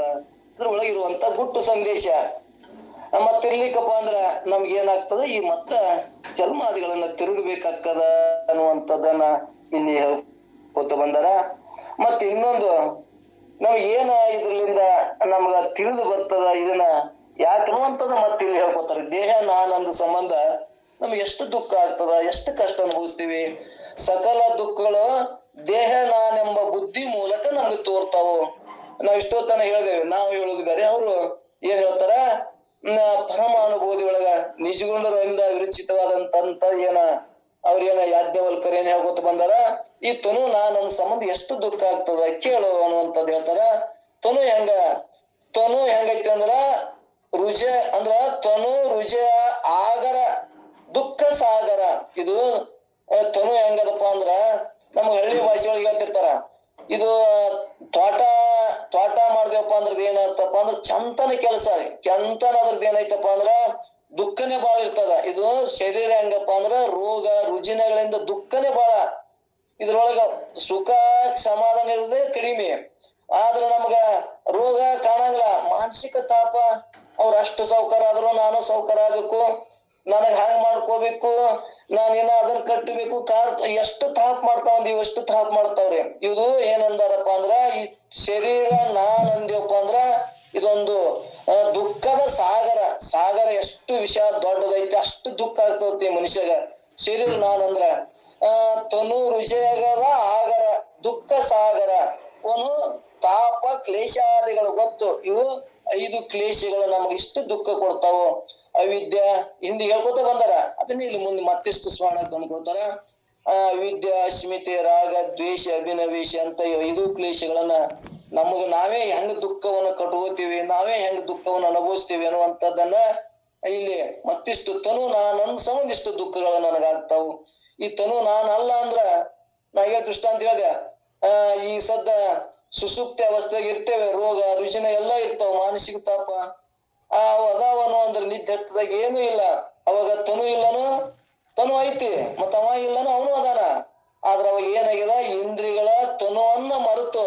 A: ಇದ್ರೊಳಗಿರುವಂತ ಗುಟ್ಟು ಸಂದೇಶ. ಮತ್ತೆ ಇರ್ಲಿಕ್ಕಪ್ಪ ಅಂದ್ರ ನಮ್ಗೆ ಏನಾಗ್ತದ? ಈ ಮತ್ತ ಜನ್ಮಾದಿಗಳನ್ನ ತಿರುಗಬೇಕಾಗ್ತದ ಅನ್ನುವಂಥದ್ದನ್ನ ಇಲ್ಲಿ ಹೇಳ್ಕೊತ ಬಂದಾರ. ಮತ್ತ ಇನ್ನೊಂದು ನಮ್ಗೆ ಏನ ಇದ್ರಲಿಂದ ನಮ್ಗ ತಿಳಿದು ಬರ್ತದ, ಇದನ್ನ ಯಾಕೆ ಅನ್ನುವಂಥದ್ದು ಮತ್ತೆ ಇಲ್ಲಿ ಹೇಳ್ಕೊತಾರ. ದೇಹ ನಾನಂದ ಸಂಬಂಧ ನಮ್ಗೆ ಎಷ್ಟು ದುಃಖ ಆಗ್ತದ, ಎಷ್ಟು ಕಷ್ಟ ಅನುಭವಿಸ್ತೀವಿ. ಸಕಲ ದುಃಖಗಳು ದೇಹ ನಾನೆಂಬ ಬುದ್ಧಿ ಮೂಲಕ ನಮ್ಗೆ ತೋರ್ತಾವು. ನಾವ್ ಇಷ್ಟೊತ್ತನ ಹೇಳ್ದೇವೆ, ನಾವು ಹೇಳುದು ಬೇರೆ, ಅವರು ಏನ್ ಹೇಳ್ತಾರ? ಪರಮಾನುಭೂತಿ ಒಳಗ ನಿಜಗುಣರಿಂದ ವಿರಚಿತವಾದಂತ ಅವ್ರೇನ ಯಾಜ್ಞವಲ್ಕರ್ ಏನ್ ಹೇಳ್ಕೊತ ಬಂದಾರ, ಈ ತನು ನಾನಂದ ಸಂಬಂಧ ಎಷ್ಟು ದುಃಖ ಆಗ್ತದ ಕೇಳು ಅನ್ನುವಂಥದ್ದು ಹೇಳ್ತಾರ. ತನು ಹೆಂಗೈತಿ ಅಂದ್ರ ರುಜ ಅಂದ್ರ ತನು ರುಜ ಆಗರ ದುಃಖ ಸಾಗರ. ಇದು ತನು ಹೆಂಗದಪ್ಪ ಅಂದ್ರ ನಮ್ಗೆ ಹಳ್ಳಿ ಭಾಷೆ ಒಳಗೆ ಹೇಳ್ತಿರ್ತಾರ, ಇದು ತ್ವಾಟ ಮಾಡ್ದೇವಪ್ಪ ಅಂದ್ರದ್ ಏನಂತಪ್ಪ ಅಂದ್ರ ಚಂತನ ಕೆಲಸ. ಚಂತನ ಅದ್ರದ್ದು ಏನೈತಪ್ಪ ಅಂದ್ರ ದುಃಖನೇ ಬಾಳ ಇರ್ತದ. ಇದು ಶರೀರ ಹೆಂಗಪ್ಪ ಅಂದ್ರ ರೋಗ ರುಜಿನಗಳಿಂದ ದುಃಖನೇ ಬಾಳ. ಇದ್ರೊಳಗ ಸುಖ ಸಮಾಧಾನ ಇರುವುದೇ ಕಡಿಮೆ. ಆದ್ರೆ ನಮ್ಗ ರೋಗ ಕಾಣಂಗಿಲ್ಲ, ಮಾನಸಿಕ ತಾಪ. ಅವ್ರ ಅಷ್ಟು ಸೌಕರ ಆದ್ರು ನಾನು ಸೌಕರ ಆಗ್ಬೇಕು, ನನಗ್ ಹ್ಯಾಂಗ್ ಮಾಡ್ಕೋಬೇಕು, ನಾನೇನ ಅದನ್ನ ಕಟ್ಟಬೇಕು, ಎಷ್ಟು ತಾಪ್ ಮಾಡ್ತಾವಂದ್ ಎಷ್ಟು ತಾಪ್ ಮಾಡ್ತಾವ್ರಿ. ಇದು ಏನಂದಾರಪ್ಪ ಅಂದ್ರ ಈ ಶರೀರ ನಾನ್ ಅಂದ್ಯಪ್ಪ ಅಂದ್ರ ಇದೊಂದು ದುಃಖದ ಸಾಗರ ಸಾಗರ ಎಷ್ಟು ವಿಷಯ ದೊಡ್ಡದೈತಿ ಅಷ್ಟು ದುಃಖ ಆಗ್ತತಿ ಮನುಷ್ಯಗ. ಶರೀರ ನಾನಂದ್ರ ತನು ರುಜಯಗದ ಆಗರ ದುಃಖ ಸಾಗರ ಅವನು ತಾಪ ಕ್ಲೇಶಾದಿಗಳು ಗೊತ್ತು. ಇವು 5 ಕ್ಲೇಶಗಳು ನಮ್ಗೆ ಇಷ್ಟು ದುಃಖ ಕೊಡ್ತಾವು. ಅವಿದ್ಯಾ ಹಿಂದಿ ಹೇಳ್ಕೊತ ಬಂದಾರ, ಅದನ್ನ ಇಲ್ಲಿ ಮುಂದೆ ಮತ್ತಿಷ್ಟು ಸ್ಮರಣ ತಂದ್ಕೊಡ್ತಾರ. ಅವಿದ್ಯ ಅಸ್ಮಿತೆ ರಾಗ ದ್ವೇಷ ಅಭಿನವೇಶ ಅಂತ 5 ಕ್ಲೇಶಗಳನ್ನ ನಮಗ್ ನಾವೇ ಹೆಂಗ್ ದುಃಖವನ್ನ ಕಟ್ಕೋತೀವಿ, ನಾವೇ ಹೆಂಗ್ ದುಃಖವನ್ನ ಅನುಭವಿಸ್ತೀವಿ ಅನ್ನುವಂಥದ್ದನ್ನ ಇಲ್ಲಿ ಮತ್ತಿಷ್ಟು ತನು ನಾನಂದ್ ಸಂಬಂಧ ಇಷ್ಟು ದುಃಖಗಳು ನನಗಾಗ್ತಾವು. ಈ ತನು ನಾನಲ್ಲ ಅಂದ್ರ ನಾ ದೃಷ್ಟಾಂತ ಹೇಳಿದೆ, ಈ ಸದ್ದ ಸುಸುಪ್ತಿ ಅವಸ್ಥೆಗೆ ಇರ್ತೇವೆ, ರೋಗ ರುಜಿನ ಎಲ್ಲಾ ಇರ್ತಾವ, ಮಾನಸಿಕ ತಾಪ ಅದಾವನು ಅಂದ್ರೆ ನಿದ್ದೆ ಹತ್ತದಾಗ ಏನು ಇಲ್ಲ. ಅವಾಗ ತನು ಇಲ್ಲನು, ತನು ಐತಿ, ಮತ್ತ ಅವ ಇಲ್ಲನು ಅವನು ಅದಾನ. ಆದ್ರ ಅವಾಗ ಏನಾಗಿದೆ, ಇಂದ್ರಿಯಗಳ ತನುವನ್ನ ಮರೆತು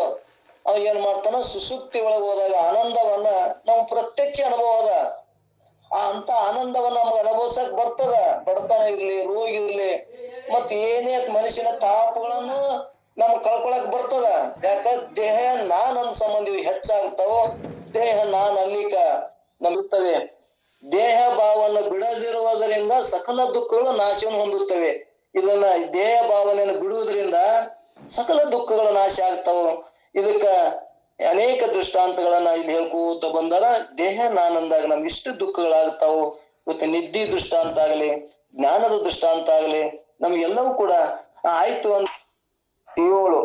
A: ಅವ ಏನ್ ಮಾಡ್ತಾನ, ಸುಸುಪ್ತಿ ಒಳಗೆ ಹೋದಾಗ ಆನಂದವನ್ನ ನಮ್ ಪ್ರತ್ಯಕ್ಷ ಅನುಭವ ಅದ. ಅಂತ ಆನಂದವನ್ನ ನಮ್ಗೆ ಅನುಭವಿಸಕ್ ಬರ್ತದ. ಬಡತನ ಇರ್ಲಿ, ರೋಗ ಇರ್ಲಿ, ಮತ್ ಏನೇ ಮನುಷ್ಯನ ತಾಪಗಳನ್ನು ನಮ್ ಕಳ್ಕೊಳಕ್ ಬರ್ತದ. ಯಾಕ ದೇಹ ನಾನ್ ಸಂಬಂಧಿ ಹೆಚ್ಚಾಗ್ತಾವೋ, ದೇಹ ನಾನ್ ಅಲ್ಲಿಕ ನಲುತ್ತವೆ. ದೇಹ ಭಾವವನ್ನು ಬಿಡದಿರುವುದರಿಂದ ಸಕಲ ದುಃಖಗಳು ನಾಶವನ್ನು ಹೊಂದುತ್ತವೆ. ಇದನ್ನ ದೇಹ ಭಾವನೆಯನ್ನು ಬಿಡುವುದರಿಂದ ಸಕಲ ದುಃಖಗಳು ನಾಶ ಆಗ್ತಾವ. ಇದಕ್ಕ ಅನೇಕ ದೃಷ್ಟಾಂತಗಳನ್ನ ಇಲ್ಲಿ ಹೇಳ್ಕೋತ ಬಂದಾರ. ದೇಹ ನಾನಂದಾಗ ನಮ್ಗೆ ಇಷ್ಟು ದುಃಖಗಳಾಗ್ತಾವು. ಇವತ್ತು ನಿದ್ದಿ ದೃಷ್ಟಾಂತ ಆಗ್ಲಿ, ಜ್ಞಾನದ ದೃಷ್ಟಾಂತ ಆಗ್ಲಿ, ನಮ್ಗೆಲ್ಲವೂ ಕೂಡ ಆಯ್ತು ಅಂತ 7